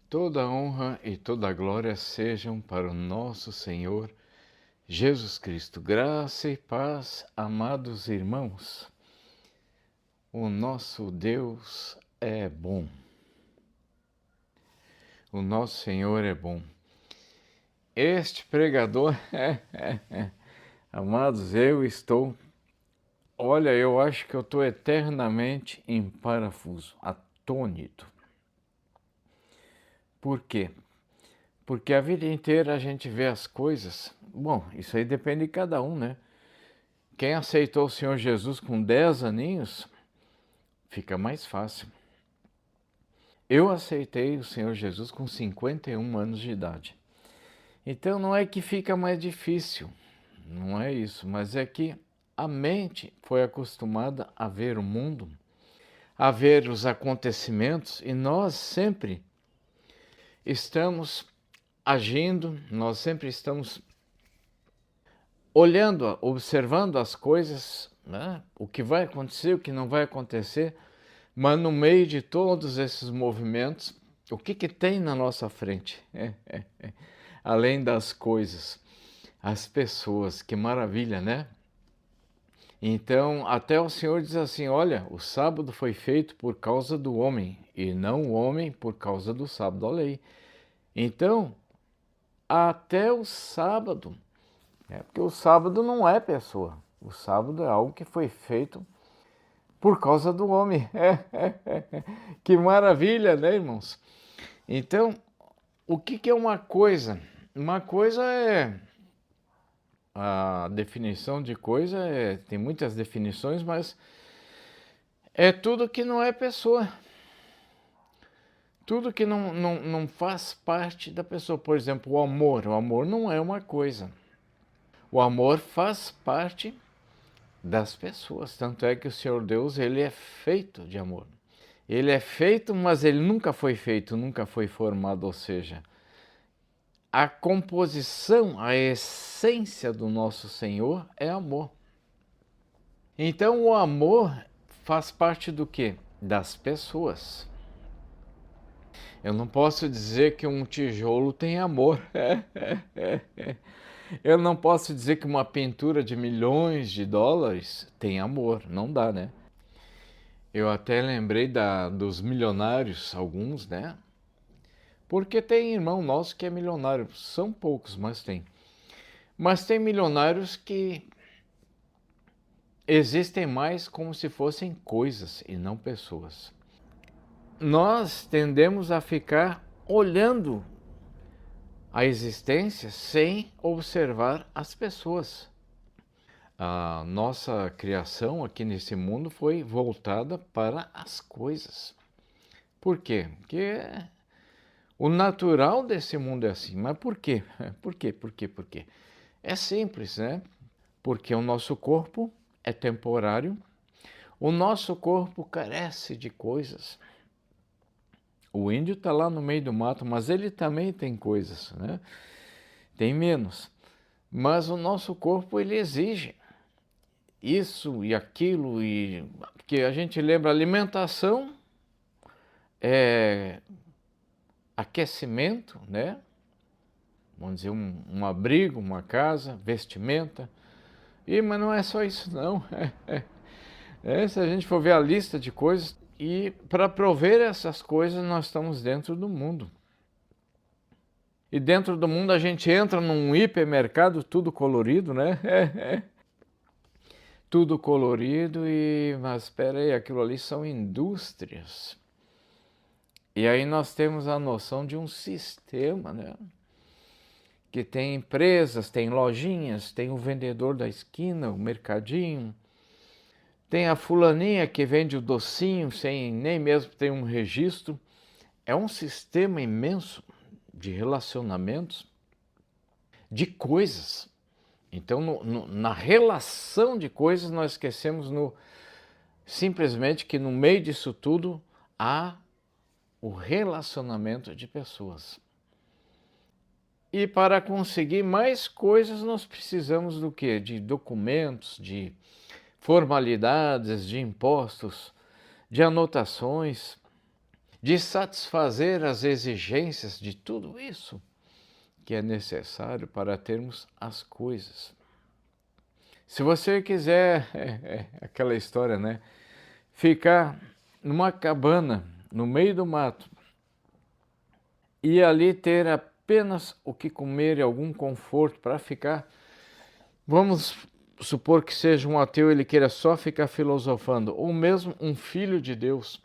Toda honra e toda glória sejam para o nosso Senhor Jesus Cristo. Graça e paz, amados irmãos. O nosso Deus é bom. O nosso Senhor é bom. Este pregador, amados, eu acho que eu estou eternamente em parafuso, atônito. Por quê? Porque a vida inteira a gente vê as coisas. Bom, isso aí depende de cada um, né? Quem aceitou o Senhor Jesus com 10 aninhos, fica mais fácil. Eu aceitei o Senhor Jesus com 51 anos de idade. Então não é que fica mais difícil, não é isso, mas é que a mente foi acostumada a ver o mundo, a ver os acontecimentos, e nós sempre estamos agindo, nós sempre estamos olhando, observando as coisas, né? O que vai acontecer, o que não vai acontecer, mas no meio de todos esses movimentos, o que tem na nossa frente? Além das coisas, as pessoas, que maravilha, né? Então, até o Senhor diz assim, olha, o sábado foi feito por causa do homem, e não o homem por causa do sábado, olha aí. Então, até o sábado, porque o sábado não é pessoa, o sábado é algo que foi feito por causa do homem. Que maravilha, né, irmãos? Então, o que é uma coisa? Uma coisa é... A definição de coisa tem muitas definições, mas é tudo que não é pessoa. Tudo que não faz parte da pessoa. Por exemplo, o amor. O amor não é uma coisa. O amor faz parte das pessoas. Tanto é que o Senhor Deus, ele é feito de amor. Ele é feito, mas ele nunca foi feito, nunca foi formado. Ou seja, a composição, a essência do nosso Senhor é amor. Então o amor faz parte do quê? Das pessoas. Eu não posso dizer que um tijolo tem amor. Eu não posso dizer que uma pintura de milhões de dólares tem amor. Não dá, né? Eu até lembrei dos milionários, alguns, né? Porque tem irmão nosso que é milionário. São poucos, mas tem. Mas tem milionários que existem mais como se fossem coisas e não pessoas. Nós tendemos a ficar olhando a existência sem observar as pessoas. A nossa criação aqui nesse mundo foi voltada para as coisas. Por quê? Porque o natural desse mundo é assim. Mas por quê? Por quê? Por quê? Por quê? É simples, né? Porque o nosso corpo é temporário, o nosso corpo carece de coisas. O índio está lá no meio do mato, mas ele também tem coisas, né? Tem menos. Mas o nosso corpo, ele exige isso e aquilo, porque a gente lembra, alimentação, aquecimento, né? Vamos dizer, um abrigo, uma casa, vestimenta. Mas não é só isso, não. Se a gente for ver a lista de coisas, e para prover essas coisas, nós estamos dentro do mundo. E dentro do mundo a gente entra num hipermercado, tudo colorido, né? Tudo colorido, mas espera aí, aquilo ali são indústrias. E aí nós temos a noção de um sistema, né? Que tem empresas, tem lojinhas, tem o vendedor da esquina, o mercadinho, tem a fulaninha que vende o docinho sem nem mesmo ter um registro. É um sistema imenso de relacionamentos, de coisas. Então, na relação de coisas, nós esquecemos simplesmente que no meio disso tudo há o relacionamento de pessoas. E para conseguir mais coisas, nós precisamos do quê? De documentos, de formalidades, de impostos, de anotações. de satisfazer as exigências de tudo isso que é necessário para termos as coisas. Se você quiser, aquela história, né? Ficar numa cabana no meio do mato e ali ter apenas o que comer e algum conforto para ficar, vamos supor que seja um ateu, ele queira só ficar filosofando, ou mesmo um filho de Deus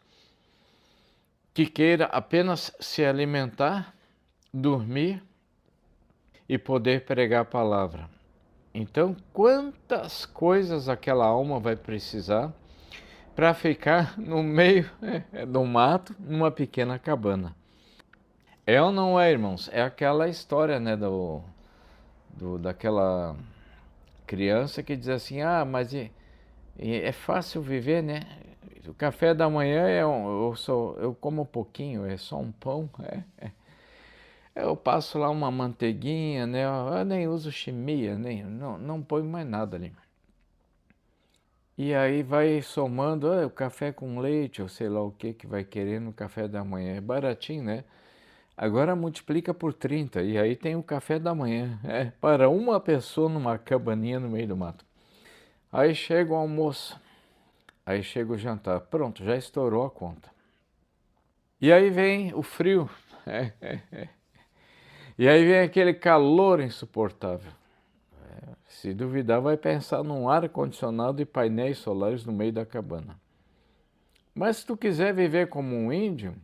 que queira apenas se alimentar, dormir e poder pregar a palavra. Então, quantas coisas aquela alma vai precisar para ficar no meio do mato, numa pequena cabana? É ou não é, irmãos? É aquela história, né, daquela criança que diz assim, mas é fácil viver, né? O café da manhã eu como um pouquinho, é só um pão, Eu passo lá uma manteiguinha, né? Eu nem uso chimia, não ponho mais nada ali. E aí vai somando, o café com leite, ou sei lá o que vai querer no café da manhã. É baratinho, né? Agora multiplica por 30 e aí tem o café da manhã. Para uma pessoa numa cabaninha no meio do mato. Aí chega o almoço, aí chega o jantar. Pronto, já estourou a conta. E aí vem o frio. E aí vem aquele calor insuportável. Se duvidar, vai pensar num ar-condicionado e painéis solares no meio da cabana. Mas se tu quiser viver como um índio,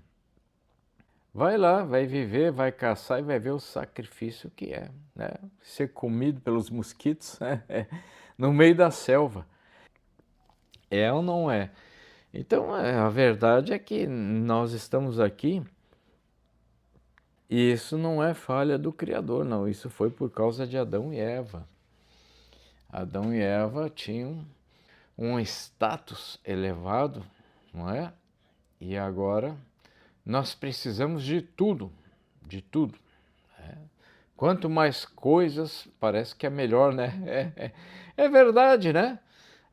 vai lá, vai viver, vai caçar e vai ver o sacrifício que é, né? Ser comido pelos mosquitos no meio da selva. É ou não é? Então, a verdade é que nós estamos aqui e isso não é falha do Criador, não. Isso foi por causa de Adão e Eva. Adão e Eva tinham um status elevado, não é? E agora nós precisamos de tudo, de tudo. Quanto mais coisas, parece que é melhor, né? É verdade, né?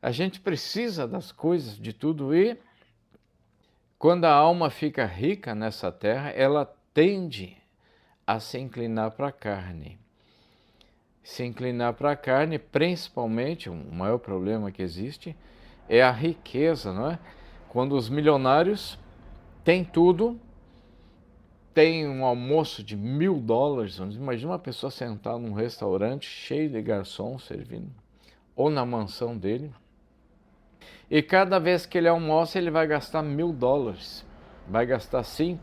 A gente precisa das coisas, de tudo, e quando a alma fica rica nessa terra, ela tende a se inclinar para a carne. Se inclinar para a carne, principalmente, o maior problema que existe é a riqueza, não é? Quando os milionários têm tudo, tem um almoço de $1.000, imagina uma pessoa sentar num restaurante cheio de garçom servindo, ou na mansão dele, e cada vez que ele almoça ele vai gastar $1.000, vai gastar 5,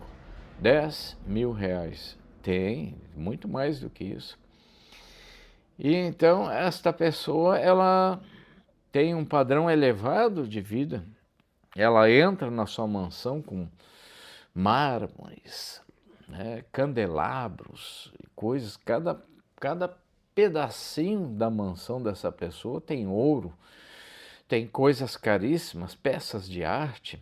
10 mil reais. Tem muito mais do que isso. E então esta pessoa, ela tem um padrão elevado de vida, ela entra na sua mansão com mármores, candelabros, coisas, cada pedacinho da mansão dessa pessoa tem ouro, tem coisas caríssimas, peças de arte,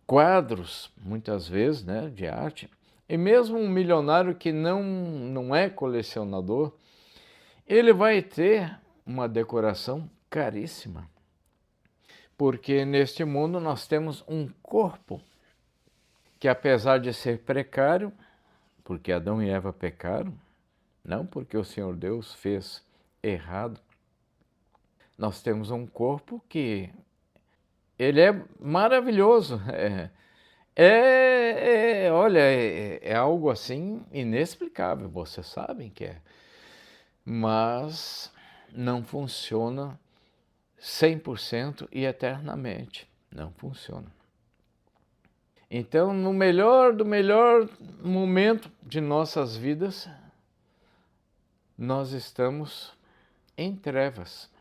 quadros, muitas vezes, né, de arte. E mesmo um milionário que não é colecionador, ele vai ter uma decoração caríssima. Porque neste mundo nós temos um corpo que, apesar de ser precário, porque Adão e Eva pecaram, não porque o Senhor Deus fez errado, nós temos um corpo que ele é maravilhoso. Olha, é algo assim inexplicável, vocês sabem que é. Mas não funciona 100% e eternamente. Não funciona. Então, no melhor do melhor momento de nossas vidas, nós estamos em trevas.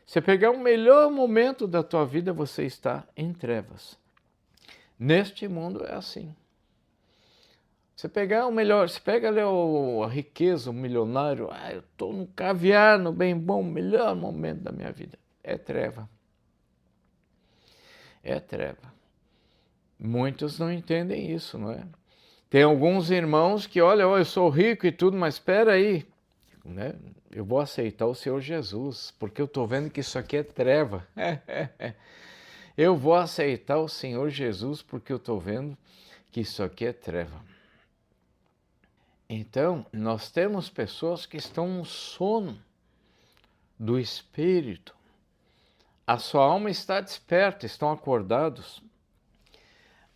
Se pegar o melhor momento da tua vida, você está em trevas. Neste mundo é assim. Você pegar o melhor, você pega ali a riqueza, o milionário, eu estou no caviar, no bem bom, melhor momento da minha vida. É treva. É treva. Muitos não entendem isso, não é? Tem alguns irmãos que, olha, eu sou rico e tudo, mas espera aí, né? Eu vou aceitar o Senhor Jesus, porque eu estou vendo que isso aqui é treva. Eu vou aceitar o Senhor Jesus porque eu estou vendo que isso aqui é treva. Então, nós temos pessoas que estão no sono do Espírito. A sua alma está desperta, estão acordados.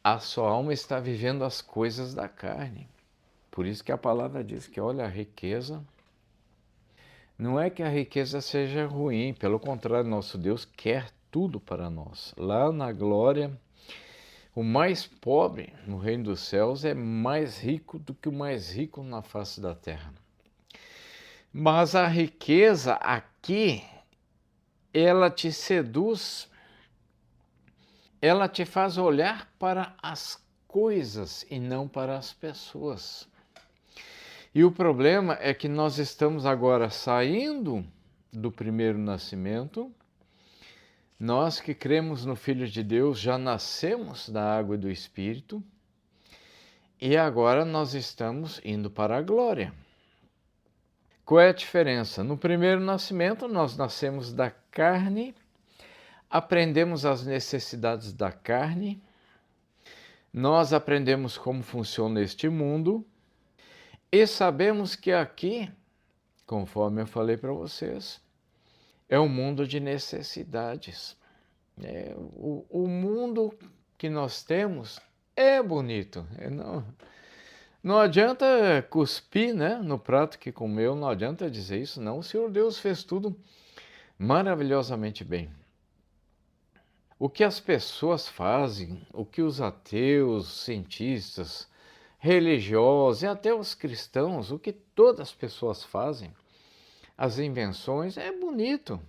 A sua alma está vivendo as coisas da carne. Por isso que a palavra diz que, olha, a riqueza, não é que a riqueza seja ruim, pelo contrário, nosso Deus quer tudo para nós. Lá na glória, o mais pobre no reino dos céus é mais rico do que o mais rico na face da terra. Mas a riqueza aqui, ela te seduz, ela te faz olhar para as coisas e não para as pessoas. E o problema é que nós estamos agora saindo do primeiro nascimento. Nós que cremos no Filho de Deus já nascemos da água e do Espírito e agora nós estamos indo para a glória. Qual é a diferença? No primeiro nascimento nós nascemos da carne, aprendemos as necessidades da carne, nós aprendemos como funciona este mundo e sabemos que aqui, conforme eu falei para vocês, é um mundo de necessidades. O mundo que nós temos é bonito. Não adianta cuspir, né, no prato que comeu, não adianta dizer isso, não. O Senhor Deus fez tudo maravilhosamente bem. O que as pessoas fazem, o que os ateus, cientistas, religiosos e até os cristãos, o que todas as pessoas fazem, as invenções, é bonito.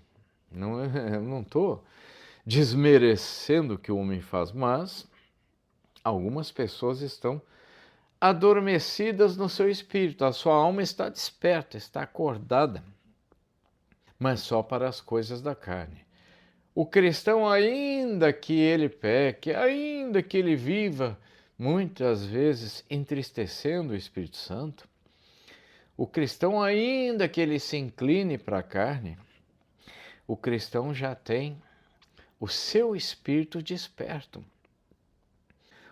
Eu não estou desmerecendo o que o homem faz, mas algumas pessoas estão adormecidas no seu espírito, a sua alma está desperta, está acordada, mas só para as coisas da carne. O cristão, ainda que ele peque, ainda que ele viva muitas vezes entristecendo o Espírito Santo, o cristão, ainda que ele se incline para a carne, o cristão já tem o seu espírito desperto.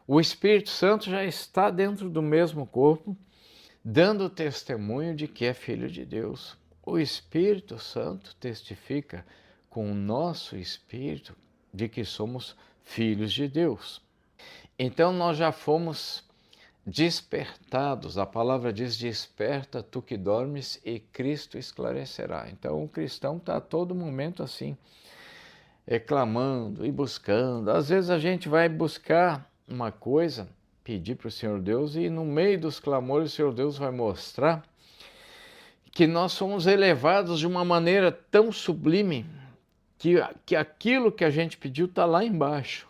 O Espírito Santo já está dentro do mesmo corpo, dando testemunho de que é filho de Deus. O Espírito Santo testifica com o nosso espírito de que somos filhos de Deus. Então nós já fomos despertados. A palavra diz: desperta tu que dormes e Cristo esclarecerá. Então o cristão está a todo momento assim, clamando e buscando. Às vezes a gente vai buscar uma coisa, pedir para o Senhor Deus, e no meio dos clamores o Senhor Deus vai mostrar que nós somos elevados de uma maneira tão sublime que aquilo que a gente pediu está lá embaixo.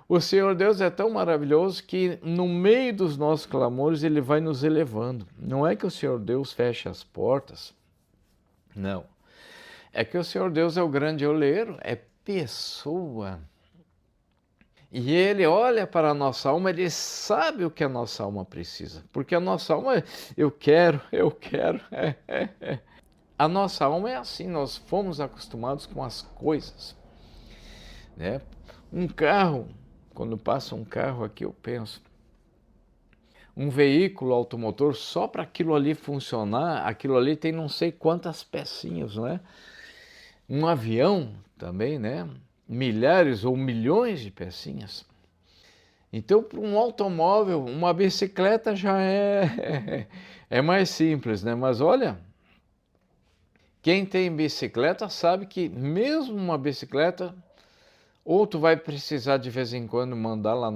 O Senhor Deus é tão maravilhoso que no meio dos nossos clamores Ele vai nos elevando. Não é que o Senhor Deus feche as portas, não. É que o Senhor Deus é o grande oleiro, é pessoa. E Ele olha para a nossa alma, Ele sabe o que a nossa alma precisa. Porque a nossa alma, eu quero. A nossa alma é assim, nós fomos acostumados com as coisas. Né? Um carro, quando passa um carro aqui, eu penso, um veículo automotor, só para aquilo ali funcionar, aquilo ali tem não sei quantas pecinhas, não é? Um avião também, né? Milhares ou milhões de pecinhas. Então, para um automóvel, uma bicicleta já é mais simples, né? Mas olha, quem tem bicicleta sabe que mesmo uma bicicleta, ou tu vai precisar de vez em quando mandar lá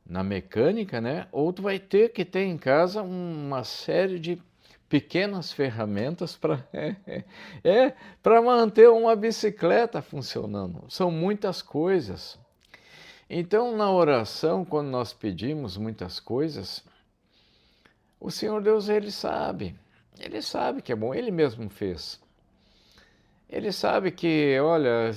na mecânica, né? Ou tu vai ter que ter em casa uma série de pequenas ferramentas para manter uma bicicleta funcionando. São muitas coisas. Então, na oração, quando nós pedimos muitas coisas, o Senhor Deus, Ele sabe que é bom, Ele mesmo fez. Ele sabe que, olha,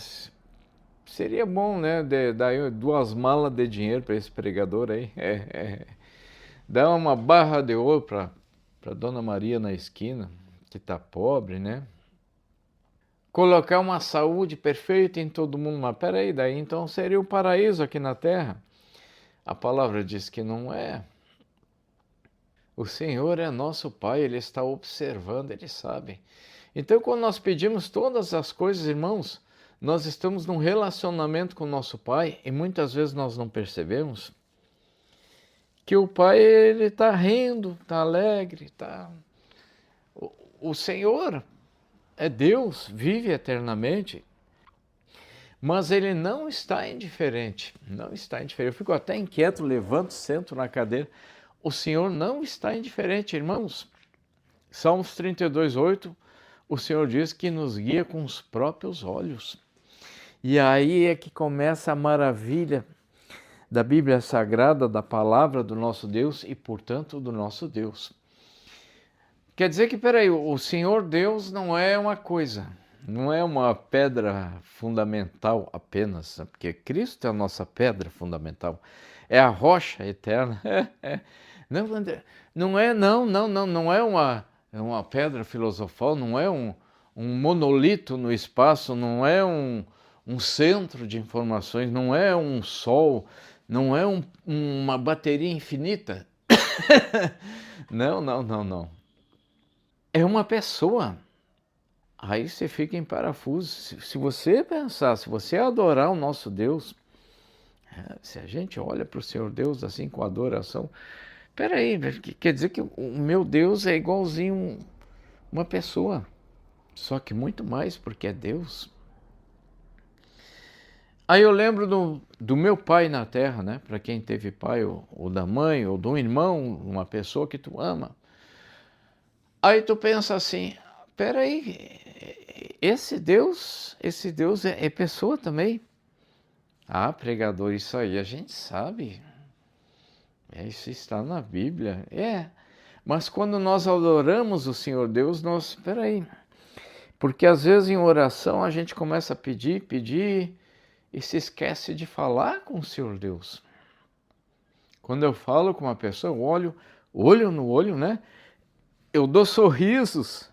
seria bom, né, dar 2 malas de dinheiro para esse pregador aí. Dar uma barra de ouro para Dona Maria na esquina, que está pobre, né? colocar uma saúde perfeita em todo mundo. Mas peraí, daí então seria o paraíso aqui na Terra? A palavra diz que não é. O Senhor é nosso Pai, Ele está observando, Ele sabe. Então, quando nós pedimos todas as coisas, irmãos, nós estamos num relacionamento com o nosso Pai e muitas vezes nós não percebemos que o Pai, Ele está rindo, está alegre, está... O Senhor é Deus, vive eternamente, mas Ele não está indiferente, não está indiferente. Eu fico até inquieto, levanto, sento na cadeira. O Senhor não está indiferente, irmãos. Salmos 32:8, o Senhor diz que nos guia com os próprios olhos. E aí é que começa a maravilha da Bíblia Sagrada, da palavra do nosso Deus e, portanto, do nosso Deus. Quer dizer que, peraí, o Senhor Deus não é uma coisa, não é uma pedra fundamental apenas, porque Cristo é a nossa pedra fundamental, é a rocha eterna. Não é, não é uma pedra filosofal, não é um monolito no espaço, não é um centro de informações, não é um sol, não é uma bateria infinita. Não. É uma pessoa. Aí você fica em parafuso. Se você pensar, se você adorar o nosso Deus, se a gente olha para o Senhor Deus assim com adoração, peraí, quer dizer que o meu Deus é igualzinho uma pessoa, só que muito mais porque é Deus. Aí eu lembro do meu pai na terra, né? Para quem teve pai, ou da mãe, ou de um irmão, uma pessoa que tu ama. Aí tu pensa assim, peraí, esse Deus é pessoa também? Ah, pregador, isso aí a gente sabe. Isso está na Bíblia. Mas quando nós adoramos o Senhor Deus, peraí. Porque às vezes em oração a gente começa a pedir e se esquece de falar com o Senhor Deus. Quando eu falo com uma pessoa, eu olho, olho no olho, né? Eu dou sorrisos.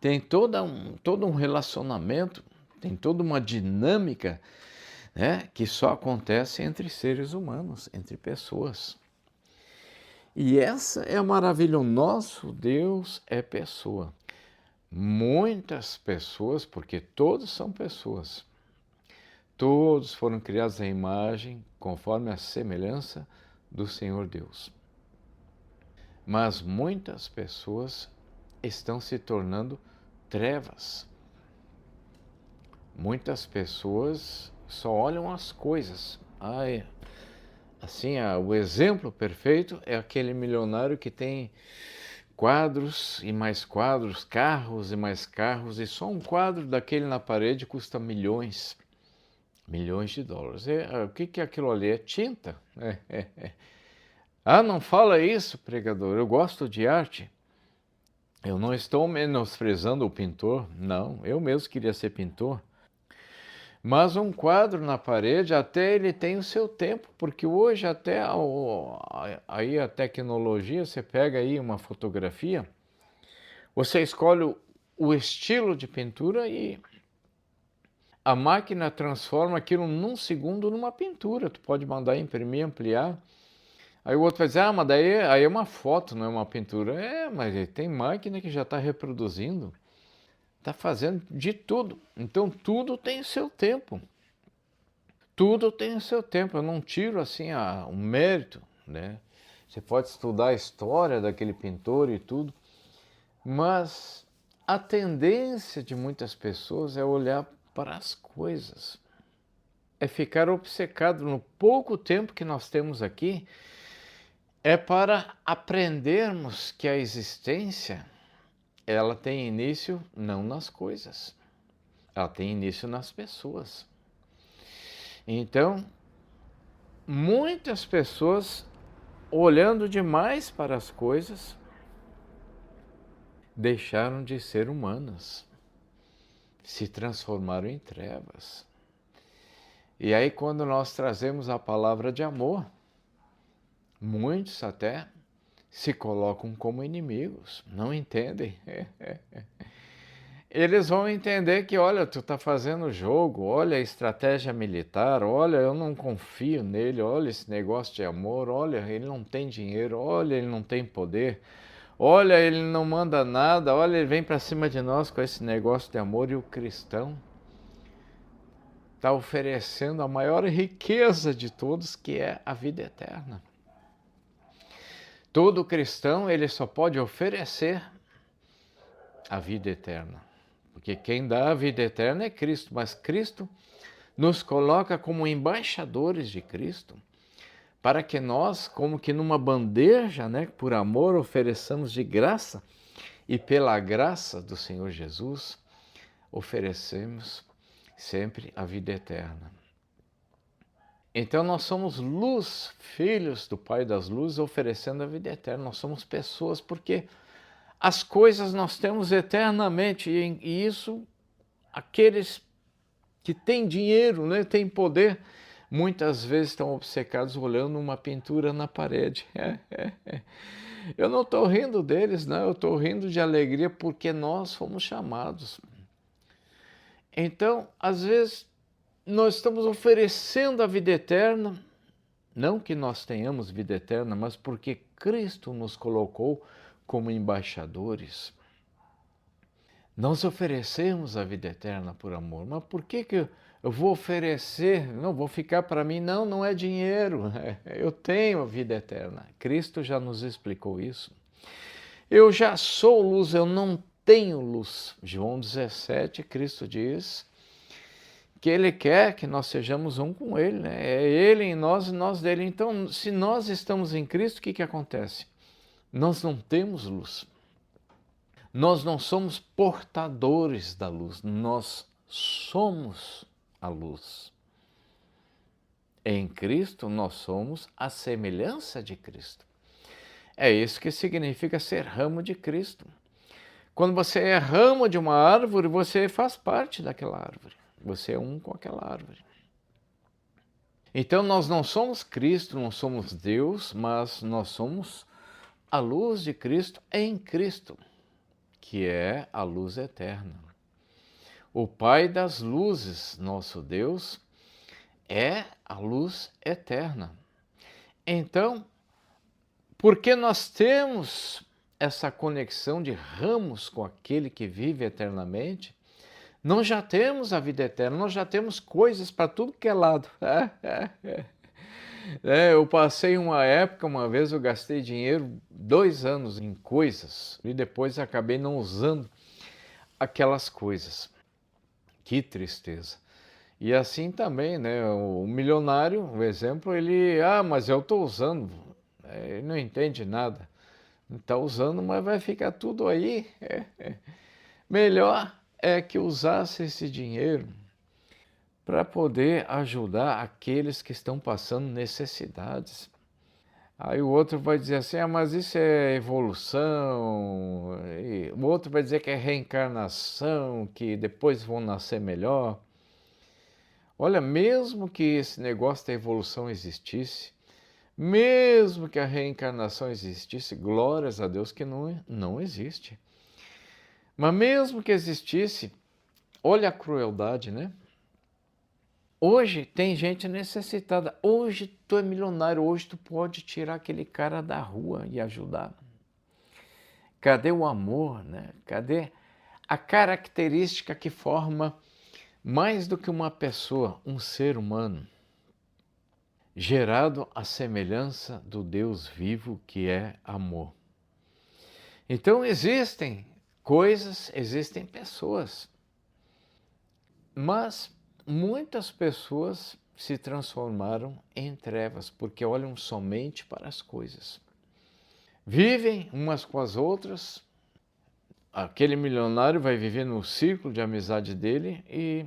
Tem todo um relacionamento, tem toda uma dinâmica, né, que só acontece entre seres humanos, entre pessoas. E essa é a maravilha, o nosso Deus é pessoa. Muitas pessoas, porque todos são pessoas, todos foram criados à imagem, conforme a semelhança do Senhor Deus. Mas muitas pessoas estão se tornando trevas. Muitas pessoas só olham as coisas. O exemplo perfeito é aquele milionário que tem quadros e mais quadros, carros e mais carros, e só um quadro daquele na parede custa milhões de dólares. O que é aquilo ali? É tinta? Ah, não fala isso, pregador, eu gosto de arte. Eu não estou menosprezando o pintor, não, eu mesmo queria ser pintor. Mas um quadro na parede, até ele tem o seu tempo, porque hoje até aí a tecnologia, você pega aí uma fotografia, você escolhe o estilo de pintura e a máquina transforma aquilo num segundo numa pintura. Tu pode mandar imprimir, ampliar. Aí o outro vai dizer, mas daí aí é uma foto, não é uma pintura. Mas tem máquina que já está reproduzindo. Está fazendo de tudo. Então tudo tem o seu tempo. Tudo tem o seu tempo. Eu não tiro assim o mérito, né? Você pode estudar a história daquele pintor e tudo, mas a tendência de muitas pessoas é olhar para as coisas, é ficar obcecado no pouco tempo que nós temos aqui, é para aprendermos que a existência ela tem início não nas coisas, ela tem início nas pessoas. Então, muitas pessoas, olhando demais para as coisas, deixaram de ser humanas, se transformaram em trevas. E aí, quando nós trazemos a palavra de amor, muitos até se colocam como inimigos, não entendem. eles vão entender que, olha, tu tá fazendo jogo, olha a estratégia militar, olha, eu não confio nele, olha esse negócio de amor, olha, ele não tem dinheiro, olha, ele não tem poder, olha, ele não manda nada, olha, ele vem para cima de nós com esse negócio de amor. E o cristão está oferecendo a maior riqueza de todos, que é a vida eterna. Todo cristão, ele só pode oferecer a vida eterna, porque quem dá a vida eterna é Cristo, mas Cristo nos coloca como embaixadores de Cristo, para que nós, como que numa bandeja, né, por amor, ofereçamos de graça, e pela graça do Senhor Jesus, oferecemos sempre a vida eterna. Então nós somos luz, filhos do Pai das Luzes, oferecendo a vida eterna. Nós somos pessoas, porque as coisas nós temos eternamente, e isso, aqueles que têm dinheiro, né, têm poder, muitas vezes estão obcecados olhando uma pintura na parede. Eu não estou rindo deles, não, eu estou rindo de alegria, porque nós fomos chamados. Então, às vezes, nós estamos oferecendo a vida eterna, não que nós tenhamos vida eterna, mas porque Cristo nos colocou como embaixadores. Nós oferecemos a vida eterna por amor, mas por que eu vou oferecer? Não, vou ficar para mim, não é dinheiro, eu tenho a vida eterna. Cristo já nos explicou isso. Eu já sou luz, eu não tenho luz. João 17, Cristo diz que Ele quer que nós sejamos um com Ele, né? É Ele em nós e nós dele. Então, se nós estamos em Cristo, o que acontece? Nós não temos luz. Nós não somos portadores da luz, nós somos a luz. Em Cristo, nós somos a semelhança de Cristo. É isso que significa ser ramo de Cristo. Quando você é ramo de uma árvore, você faz parte daquela árvore. Você é um com aquela árvore. Então nós não somos Cristo, não somos Deus, mas nós somos a luz de Cristo em Cristo, que é a luz eterna. O Pai das luzes, nosso Deus, é a luz eterna. Então, porque nós temos essa conexão de ramos com aquele que vive eternamente, nós já temos a vida eterna, nós já temos coisas para tudo que é lado. Eu passei uma época, uma vez eu gastei dinheiro 2 anos em coisas e depois acabei não usando aquelas coisas. Que tristeza. E assim também, né? O milionário, o exemplo, ele, mas eu estou usando, ele não entende nada. Está usando, mas vai ficar tudo aí. Melhor é que usasse esse dinheiro para poder ajudar aqueles que estão passando necessidades. Aí o outro vai dizer assim, mas isso é evolução. E o outro vai dizer que é reencarnação, que depois vão nascer melhor. Olha, mesmo que esse negócio da evolução existisse, mesmo que a reencarnação existisse, glórias a Deus que não existe. Mas mesmo que existisse, olha a crueldade, né? Hoje tem gente necessitada, hoje tu é milionário, hoje tu pode tirar aquele cara da rua e ajudar. Cadê o amor, né? Cadê a característica que forma mais do que uma pessoa, um ser humano, gerado à semelhança do Deus vivo que é amor? Então existem coisas, existem pessoas, mas muitas pessoas se transformaram em trevas porque olham somente para as coisas. Vivem umas com as outras. Aquele milionário vai viver no círculo de amizade dele e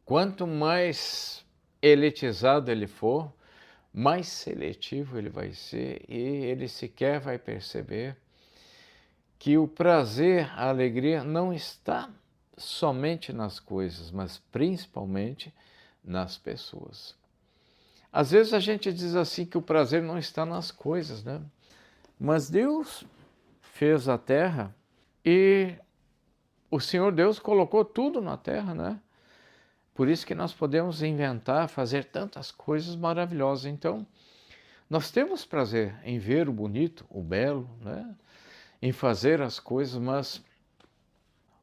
quanto mais elitizado ele for, mais seletivo ele vai ser e ele sequer vai perceber que o prazer, a alegria não está somente nas coisas, mas principalmente nas pessoas. Às vezes a gente diz assim que o prazer não está nas coisas, né? Mas Deus fez a terra e o Senhor Deus colocou tudo na terra, né? Por isso que nós podemos inventar, fazer tantas coisas maravilhosas. Então, nós temos prazer em ver o bonito, o belo, né? Em fazer as coisas, mas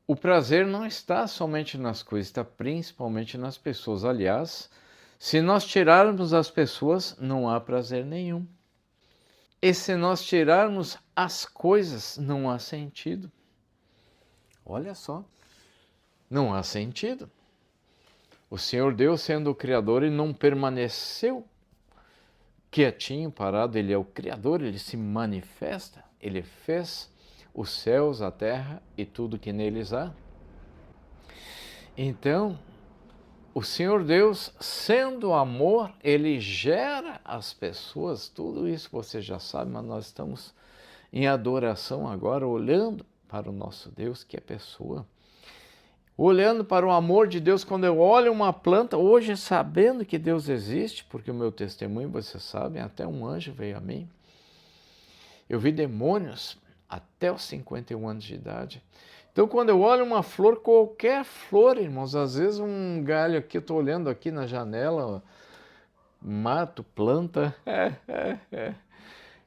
o prazer não está somente nas coisas, está principalmente nas pessoas. Aliás, se nós tirarmos as pessoas, não há prazer nenhum. E se nós tirarmos as coisas, não há sentido. Olha só, não há sentido. O Senhor Deus, sendo o Criador, Ele não permaneceu quietinho, parado. Ele é o Criador, Ele se manifesta, Ele fez os céus, a terra e tudo que neles há. Então, o Senhor Deus, sendo amor, Ele gera as pessoas. Tudo isso você já sabe, mas nós estamos em adoração agora, olhando para o nosso Deus, que é pessoa. Olhando para o amor de Deus, quando eu olho uma planta, hoje sabendo que Deus existe, porque o meu testemunho, vocês sabem, até um anjo veio a mim. Eu vi demônios até os 51 anos de idade. Então, quando eu olho uma flor, qualquer flor, irmãos, às vezes um galho aqui, eu estou olhando aqui na janela, mato, planta.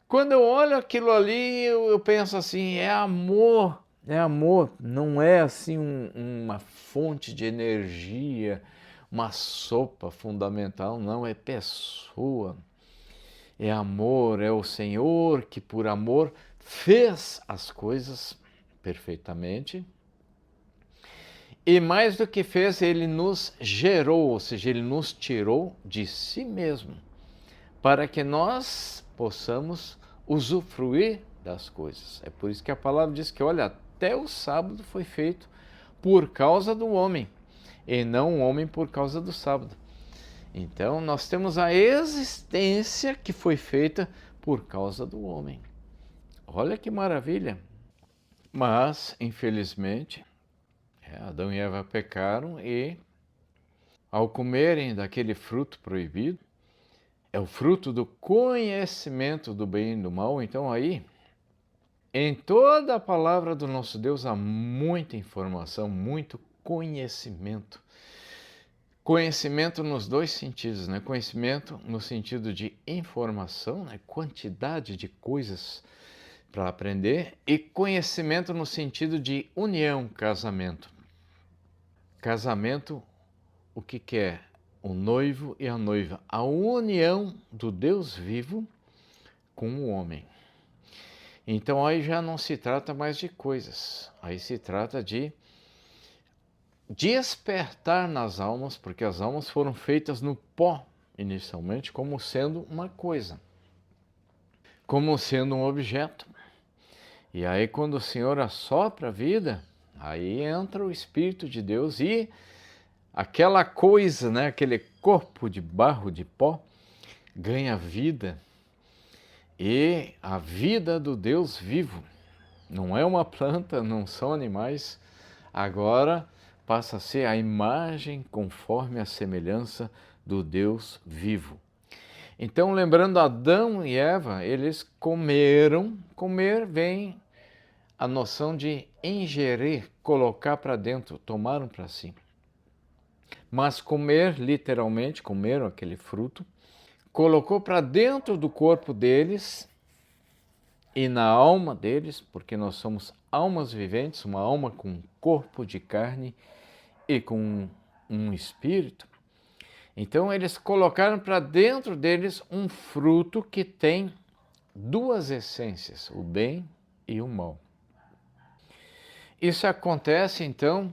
Quando eu olho aquilo ali, eu penso assim, é amor. É amor, não é assim uma fonte de energia, uma sopa fundamental, não, é pessoa. É amor, é o Senhor que por amor fez as coisas perfeitamente. E mais do que fez, Ele nos gerou, ou seja, Ele nos tirou de si mesmo, para que nós possamos usufruir das coisas. É por isso que a palavra diz que, olha, até o sábado foi feito por causa do homem, e não o homem por causa do sábado. Então, nós temos a existência que foi feita por causa do homem. Olha que maravilha! Mas, infelizmente, Adão e Eva pecaram e, ao comerem daquele fruto proibido, é o fruto do conhecimento do bem e do mal. Então, aí, em toda a palavra do nosso Deus há muita informação, muito conhecimento. Conhecimento nos dois sentidos, né? Conhecimento no sentido de informação, né? Quantidade de coisas para aprender, e conhecimento no sentido de união, casamento. Casamento, o que é? O noivo e a noiva, a união do Deus vivo com o homem. Então aí já não se trata mais de coisas, aí se trata de despertar nas almas, porque as almas foram feitas no pó, inicialmente, como sendo uma coisa, como sendo um objeto. E aí quando o Senhor assopra a vida, aí entra o Espírito de Deus e aquela coisa, né, aquele corpo de barro, de pó, ganha vida. E a vida do Deus vivo, não é uma planta, não são animais, agora passa a ser a imagem conforme a semelhança do Deus vivo. Então, lembrando Adão e Eva, eles comeram, comer vem a noção de ingerir, colocar para dentro, tomaram para si. Mas comer, literalmente, comeram aquele fruto, colocou para dentro do corpo deles e na alma deles, porque nós somos almas viventes, uma alma com um corpo de carne e com um espírito. Então eles colocaram para dentro deles um fruto que tem duas essências, o bem e o mal. Isso acontece então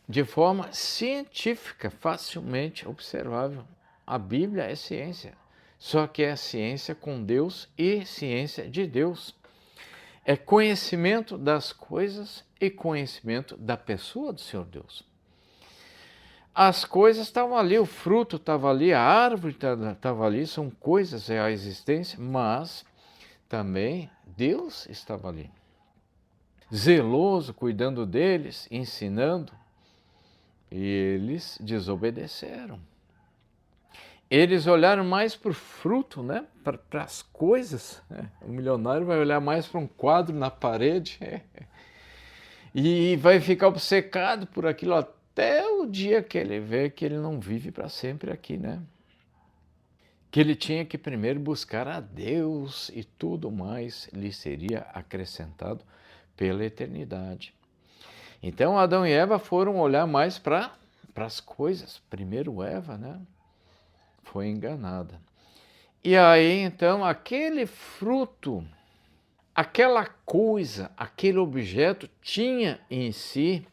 de forma científica, facilmente observável. A Bíblia é ciência, só que é ciência com Deus e ciência de Deus. É conhecimento das coisas e conhecimento da pessoa do Senhor Deus. As coisas estavam ali, o fruto estava ali, a árvore estava ali, são coisas, é a existência, mas também Deus estava ali. Zeloso, cuidando deles, ensinando, e eles desobedeceram. Eles olharam mais para o fruto, né? Para as coisas. O milionário vai olhar mais para um quadro na parede. E vai ficar obcecado por aquilo até o dia que ele vê que ele não vive para sempre aqui, né? Que ele tinha que primeiro buscar a Deus e tudo mais lhe seria acrescentado pela eternidade. Então Adão e Eva foram olhar mais para as coisas. Primeiro Eva, né? Foi enganada. E aí então aquele fruto, aquela coisa, aquele objeto tinha em si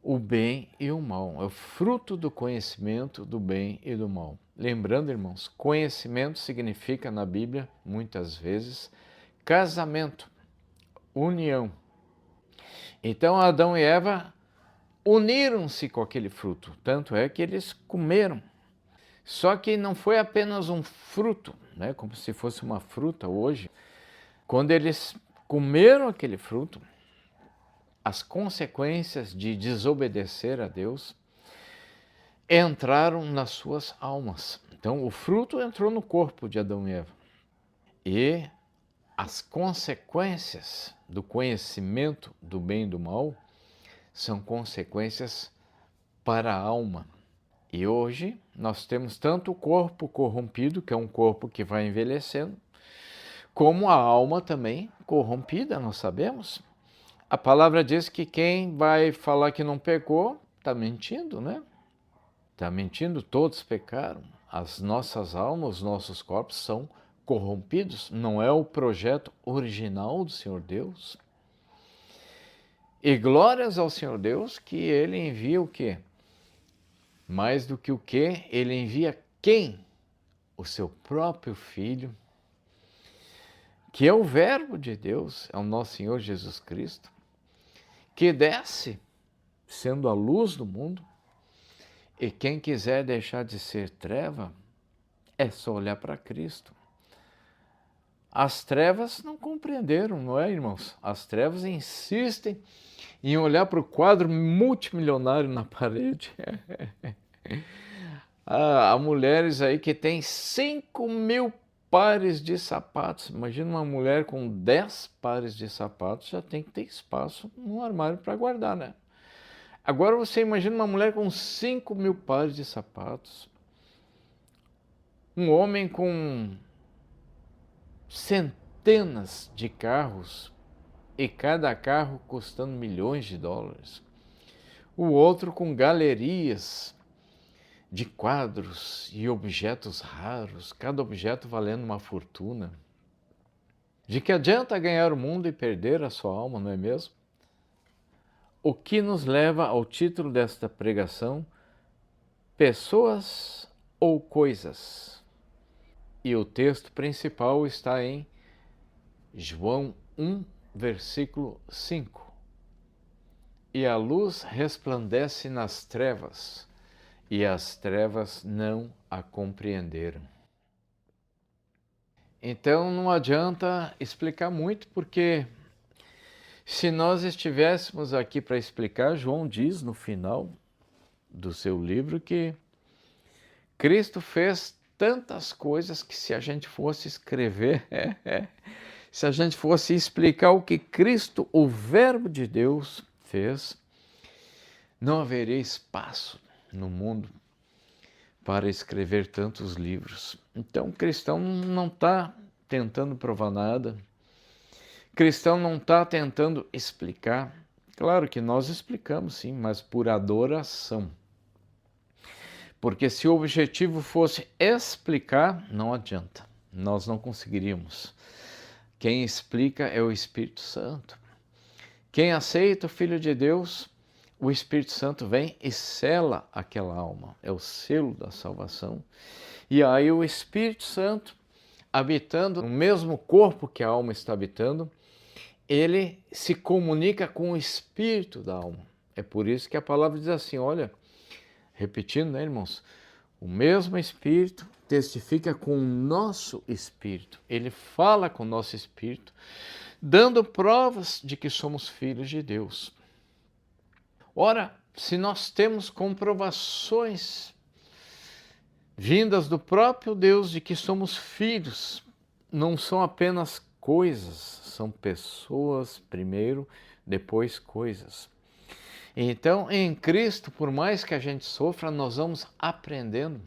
o bem e o mal. É o fruto do conhecimento do bem e do mal. Lembrando, irmãos, conhecimento significa na Bíblia, muitas vezes, casamento, união. Então Adão e Eva uniram-se com aquele fruto, tanto é que eles comeram. Só que não foi apenas um fruto, né, como se fosse uma fruta hoje. Quando eles comeram aquele fruto, as consequências de desobedecer a Deus entraram nas suas almas. Então, o fruto entrou no corpo de Adão e Eva. E as consequências do conhecimento do bem e do mal são consequências para a alma. E hoje nós temos tanto o corpo corrompido, que é um corpo que vai envelhecendo, como a alma também corrompida, nós sabemos. A palavra diz que quem vai falar que não pecou, está mentindo, né? Está mentindo, todos pecaram. As nossas almas, os nossos corpos são corrompidos. Não é o projeto original do Senhor Deus. E glórias ao Senhor Deus que Ele envia o quê? Mais do que o quê? Ele envia quem? O seu próprio Filho, que é o Verbo de Deus, é o nosso Senhor Jesus Cristo, que desce, sendo a luz do mundo, e quem quiser deixar de ser treva, é só olhar para Cristo. As trevas não compreenderam, não é, irmãos? As trevas insistem em olhar para o quadro multimilionário na parede. Há mulheres aí que têm 5.000 pares de sapatos. Imagina uma mulher com 10 pares de sapatos, já tem que ter espaço no armário para guardar, né? Agora você imagina uma mulher com 5.000 pares de sapatos. Um homem com centenas de carros e cada carro custando milhões de dólares. O outro com galerias de quadros e objetos raros, cada objeto valendo uma fortuna. De que adianta ganhar o mundo e perder a sua alma, não é mesmo? O que nos leva ao título desta pregação, pessoas ou coisas? E o texto principal está em João 1, versículo 5. E a luz resplandece nas trevas, e as trevas não a compreenderam. Então não adianta explicar muito, porque se nós estivéssemos aqui para explicar, João diz no final do seu livro que Cristo fez tantas coisas que se a gente fosse escrever, se a gente fosse explicar o que Cristo, o Verbo de Deus, fez, não haveria espaço no mundo para escrever tantos livros. Então, o cristão não está tentando provar nada, cristão não está tentando explicar. Claro que nós explicamos, sim, mas por adoração. Porque se o objetivo fosse explicar, não adianta, nós não conseguiríamos. Quem explica é o Espírito Santo. Quem aceita o Filho de Deus, o Espírito Santo vem e sela aquela alma, é o selo da salvação. E aí o Espírito Santo, habitando no mesmo corpo que a alma está habitando, ele se comunica com o Espírito da alma. É por isso que a palavra diz assim, olha, repetindo, né, irmãos? O mesmo Espírito testifica com o nosso Espírito. Ele fala com o nosso Espírito, dando provas de que somos filhos de Deus. Ora, se nós temos comprovações vindas do próprio Deus de que somos filhos, não são apenas coisas, são pessoas primeiro, depois coisas. Então, em Cristo, por mais que a gente sofra, nós vamos aprendendo.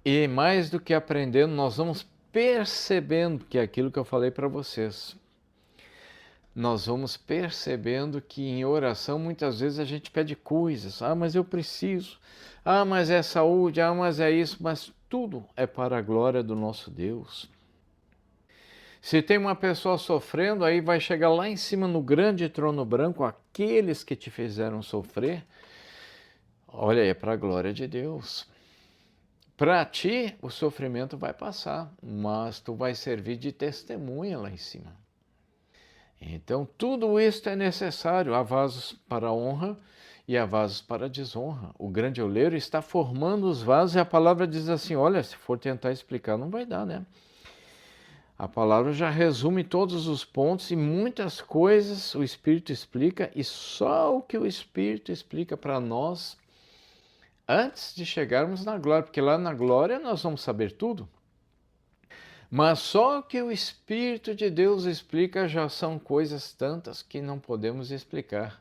E mais do que aprendendo, nós vamos percebendo que é aquilo que eu falei para vocês. Nós vamos percebendo que em oração muitas vezes a gente pede coisas. Ah, mas eu preciso. Ah, mas é saúde. Ah, mas é isso. Mas tudo é para a glória do nosso Deus. Se tem uma pessoa sofrendo, aí vai chegar lá em cima no grande trono branco, aqueles que te fizeram sofrer. Olha, é para a glória de Deus. Para ti, o sofrimento vai passar, mas tu vai servir de testemunha lá em cima. Então, tudo isso é necessário. Há vasos para honra e há vasos para desonra. O grande oleiro está formando os vasos e a palavra diz assim, olha, se for tentar explicar, não vai dar, né? A palavra já resume todos os pontos e muitas coisas o Espírito explica e só o que o Espírito explica para nós antes de chegarmos na glória, porque lá na glória nós vamos saber tudo. Mas só o que o Espírito de Deus explica já são coisas tantas que não podemos explicar.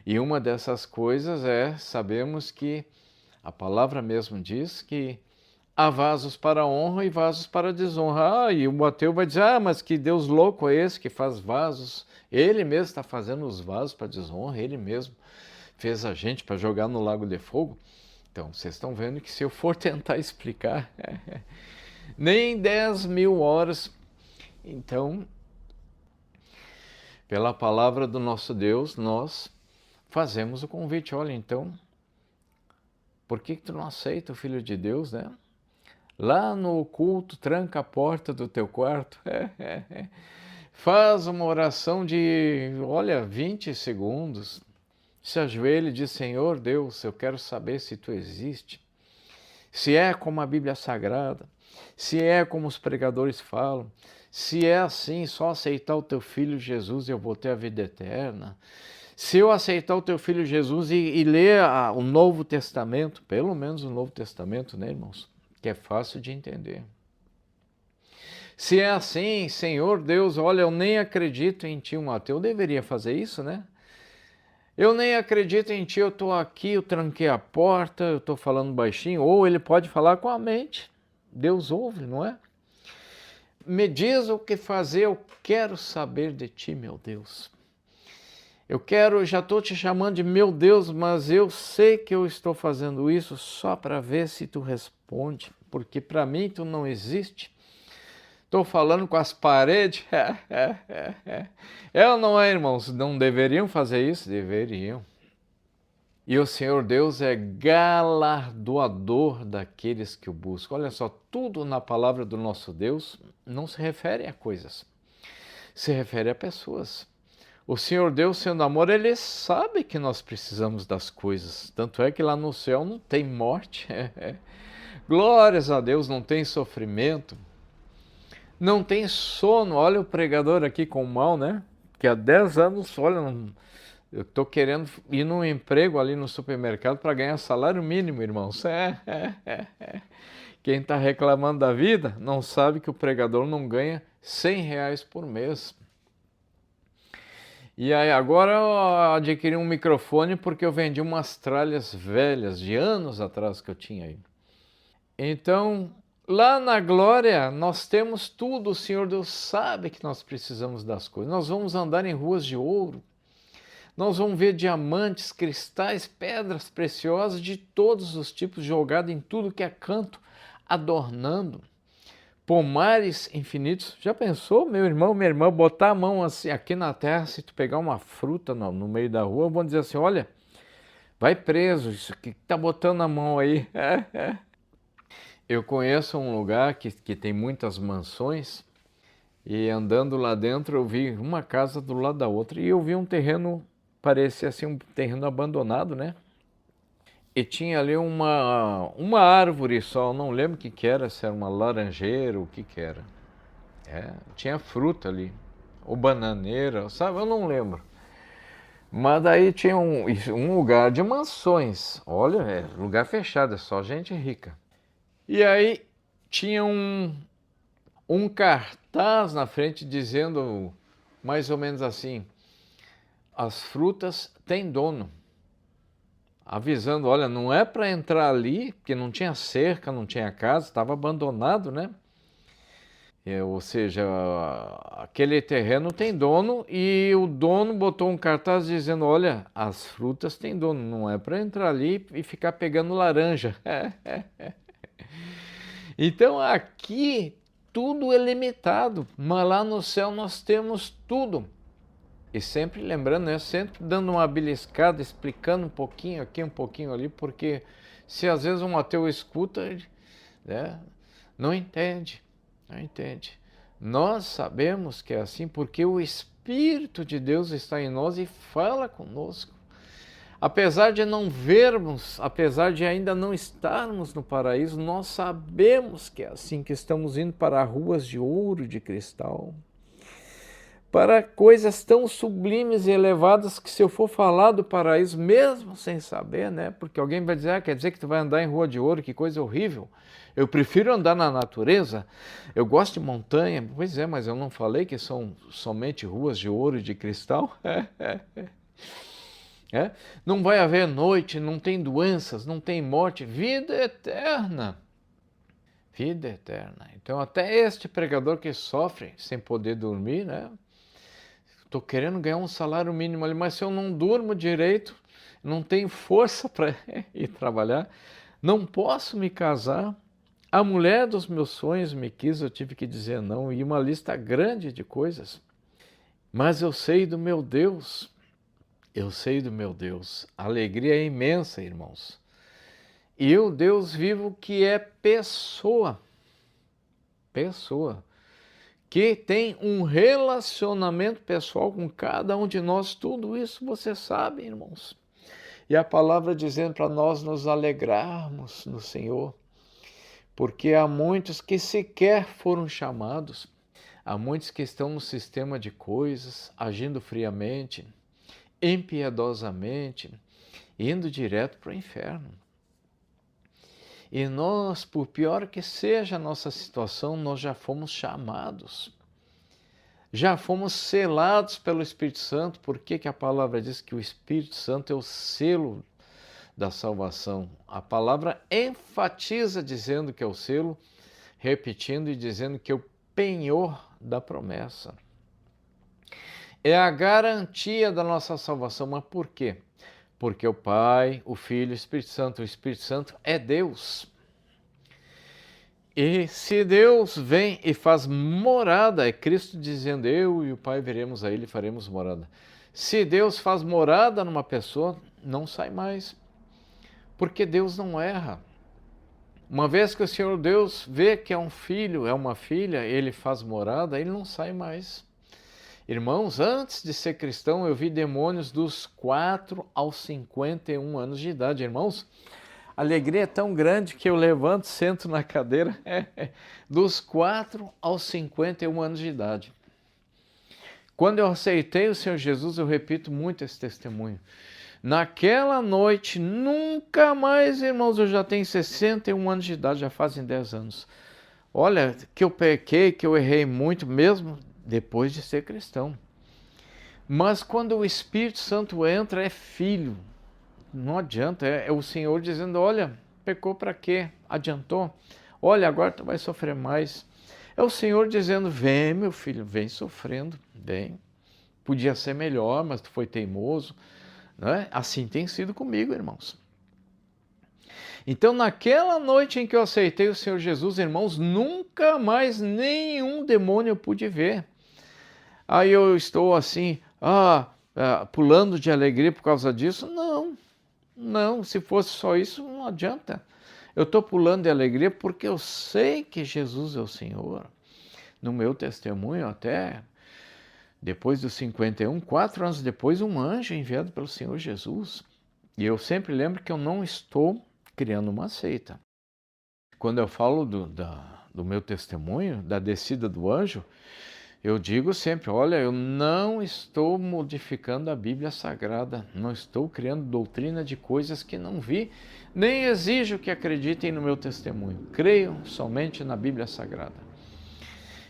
E uma dessas coisas sabemos que a palavra mesmo diz que há vasos para honra e vasos para desonra. E o ateu vai dizer, mas que Deus louco é esse que faz vasos? Ele mesmo está fazendo os vasos para desonra, ele mesmo fez a gente para jogar no lago de fogo. Então, vocês estão vendo que se eu for tentar explicar, nem 10.000 horas. Então, pela palavra do nosso Deus, nós fazemos o convite. Olha, então, por que tu não aceita o Filho de Deus, né? Lá no culto, tranca a porta do teu quarto. Faz uma oração de, 20 segundos. Se ajoelha e diz, Senhor Deus, eu quero saber se tu existe. Se é como a Bíblia Sagrada. Se é como os pregadores falam. Se é assim, só aceitar o teu Filho Jesus eu vou ter a vida eterna. Se eu aceitar o teu Filho Jesus e ler o Novo Testamento, pelo menos o Novo Testamento, né, irmãos? Que é fácil de entender. Se é assim, Senhor Deus, olha, eu nem acredito em ti, um ateu deveria fazer isso, né? Eu nem acredito em ti, eu estou aqui, eu tranquei a porta, eu estou falando baixinho, ou ele pode falar com a mente. Deus ouve, não é? Me diz o que fazer, eu quero saber de ti, meu Deus. Já estou te chamando de meu Deus, mas eu sei que eu estou fazendo isso só para ver se tu responde, porque para mim tu não existe. Estou falando com as paredes. É ou não é, irmãos? Não deveriam fazer isso? Deveriam. E o Senhor Deus é galardoador daqueles que o buscam. Olha só, tudo na palavra do nosso Deus não se refere a coisas, se refere a pessoas. O Senhor Deus, sendo amor, Ele sabe que nós precisamos das coisas. Tanto é que lá no céu não tem morte. Glórias a Deus, não tem sofrimento. Não tem sono. Olha o pregador aqui com mal, né? Que há 10 anos, olha, eu estou querendo ir num emprego ali no supermercado para ganhar salário mínimo, irmãos. Quem está reclamando da vida não sabe que o pregador não ganha R$100 por mês. E aí agora eu adquiri um microfone porque eu vendi umas tralhas velhas de anos atrás que eu tinha aí. Então, lá na glória nós temos tudo, o Senhor Deus sabe que nós precisamos das coisas. Nós vamos andar em ruas de ouro, nós vamos ver diamantes, cristais, pedras preciosas de todos os tipos jogados em tudo que é canto, adornando. Pomares infinitos. Já pensou, meu irmão, minha irmã, botar a mão assim aqui na terra, se tu pegar uma fruta no meio da rua, vão dizer assim, olha, vai preso, isso que tá botando a mão aí. Eu conheço um lugar que tem muitas mansões e andando lá dentro eu vi uma casa do lado da outra e eu vi um terreno, parecia assim um terreno abandonado, né? E tinha ali uma árvore só, não lembro o que era, se era uma laranjeira ou o que era. Tinha fruta ali, ou bananeira, sabe? Eu não lembro. Mas daí tinha um lugar de mansões, olha, lugar fechado, é só gente rica. E aí tinha um cartaz na frente dizendo mais ou menos assim, as frutas têm dono, avisando, olha, não é para entrar ali, porque não tinha cerca, não tinha casa, estava abandonado, né? Ou seja, aquele terreno tem dono e o dono botou um cartaz dizendo, olha, as frutas têm dono, não é para entrar ali e ficar pegando laranja. Então aqui tudo é limitado, mas lá no céu nós temos tudo. E sempre lembrando, né, sempre dando uma beliscada, explicando um pouquinho aqui, um pouquinho ali, porque se às vezes um ateu escuta, né, não entende. Não entende. Nós sabemos que é assim porque o Espírito de Deus está em nós e fala conosco. Apesar de não vermos, apesar de ainda não estarmos no paraíso, nós sabemos que é assim, que estamos indo para ruas de ouro, de cristal, para coisas tão sublimes e elevadas que se eu for falar do paraíso, mesmo sem saber, né? Porque alguém vai dizer, quer dizer que tu vai andar em rua de ouro, que coisa horrível. Eu prefiro andar na natureza, eu gosto de montanha. Pois é, mas eu não falei que são somente ruas de ouro e de cristal? Não vai haver noite, não tem doenças, não tem morte, vida eterna. Vida eterna. Então até este pregador que sofre sem poder dormir, né? Estou querendo ganhar um salário mínimo ali, mas se eu não durmo direito, não tenho força para ir trabalhar, não posso me casar, a mulher dos meus sonhos me quis, eu tive que dizer não, e uma lista grande de coisas. Mas eu sei do meu Deus, eu sei do meu Deus, a alegria é imensa, irmãos. E o Deus vivo que é pessoa, que tem um relacionamento pessoal com cada um de nós, tudo isso você sabe, irmãos. E a palavra dizendo para nós nos alegrarmos no Senhor, porque há muitos que sequer foram chamados, há muitos que estão no sistema de coisas, agindo friamente, impiedosamente, indo direto para o inferno. E nós, por pior que seja a nossa situação, nós já fomos chamados. Já fomos selados pelo Espírito Santo. Por que a palavra diz que o Espírito Santo é o selo da salvação? A palavra enfatiza dizendo que é o selo, repetindo e dizendo que é o penhor da promessa. É a garantia da nossa salvação. Mas por quê? Porque o Pai, o Filho, o Espírito Santo é Deus. E se Deus vem e faz morada, é Cristo dizendo, eu e o Pai veremos a Ele e faremos morada. Se Deus faz morada numa pessoa, não sai mais, porque Deus não erra. Uma vez que o Senhor Deus vê que é um filho, é uma filha, Ele faz morada, Ele não sai mais. Irmãos, antes de ser cristão, eu vi demônios dos 4 aos 51 anos de idade. Irmãos, a alegria é tão grande que eu levanto, sento na cadeira, dos 4 aos 51 anos de idade. Quando eu aceitei o Senhor Jesus, eu repito muito esse testemunho. Naquela noite, nunca mais, irmãos, eu já tenho 61 anos de idade, já fazem 10 anos. Olha, que eu pequei, que eu errei muito mesmo, depois de ser cristão. Mas quando o Espírito Santo entra, é filho. Não adianta, é o Senhor dizendo, olha, pecou para quê? Adiantou? Olha, agora tu vai sofrer mais. É o Senhor dizendo, vem meu filho, vem sofrendo, vem. Podia ser melhor, mas tu foi teimoso. Não é? Assim tem sido comigo, irmãos. Então, naquela noite em que eu aceitei o Senhor Jesus, irmãos, nunca mais nenhum demônio eu pude ver. Aí eu estou assim, pulando de alegria por causa disso? Não, se fosse só isso, não adianta. Eu estou pulando de alegria porque eu sei que Jesus é o Senhor. No meu testemunho, até depois dos 51, 4 anos depois, um anjo enviado pelo Senhor Jesus. E eu sempre lembro que eu não estou criando uma seita. Quando eu falo do meu testemunho, da descida do anjo, eu digo sempre, olha, eu não estou modificando a Bíblia Sagrada, não estou criando doutrina de coisas que não vi, nem exijo que acreditem no meu testemunho. Creiam somente na Bíblia Sagrada.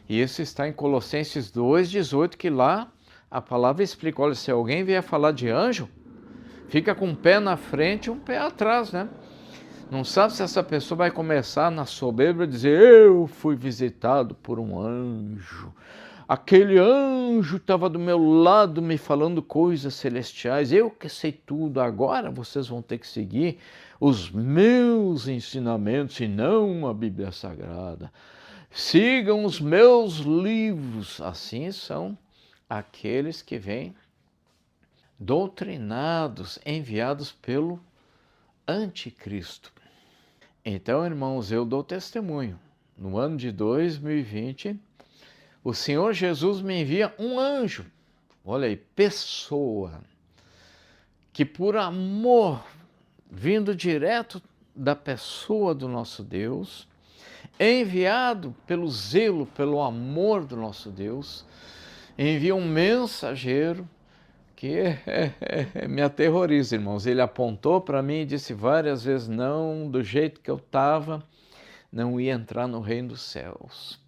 E isso está em Colossenses 2,18, que lá A palavra explica, olha, se alguém vier falar de anjo, fica com um pé na frente e um pé atrás, né? Não sabe se essa pessoa vai começar na soberba a dizer, eu fui visitado por um anjo. Aquele anjo estava do meu lado me falando coisas celestiais. Eu que sei tudo, agora vocês vão ter que seguir os meus ensinamentos e não a Bíblia Sagrada. Sigam os meus livros. Assim são aqueles que vêm doutrinados, enviados pelo anticristo. Então, irmãos, eu dou testemunho. No ano de 2020, o Senhor Jesus me envia um anjo, olha aí, pessoa, que por amor, vindo direto da pessoa do nosso Deus, enviado pelo zelo, pelo amor do nosso Deus, envia um mensageiro que me aterroriza, irmãos. Ele apontou para mim e disse várias vezes, não, do jeito que eu estava, não ia entrar no reino dos céus.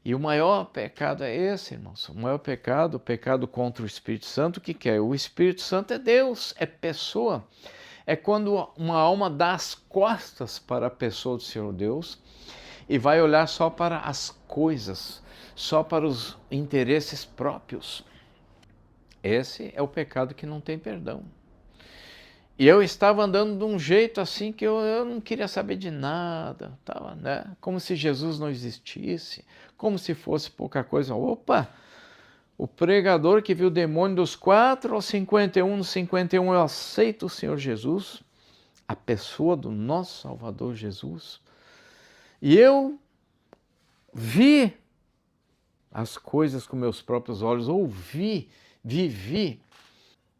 E o maior pecado é esse, irmãos. O maior pecado, o pecado contra o Espírito Santo, o que é? O Espírito Santo é Deus, é pessoa. É quando uma alma dá as costas para a pessoa do Senhor Deus e vai olhar só para as coisas, só para os interesses próprios. Esse é o pecado que não tem perdão. E eu estava andando de um jeito assim que eu não queria saber de nada, tava, né? Como se Jesus não existisse, como se fosse pouca coisa. Opa! O pregador que viu o demônio dos 4 aos 51, no 51 eu aceito o Senhor Jesus, a pessoa do nosso Salvador Jesus. E eu vi as coisas com meus próprios olhos, ouvi, vivi.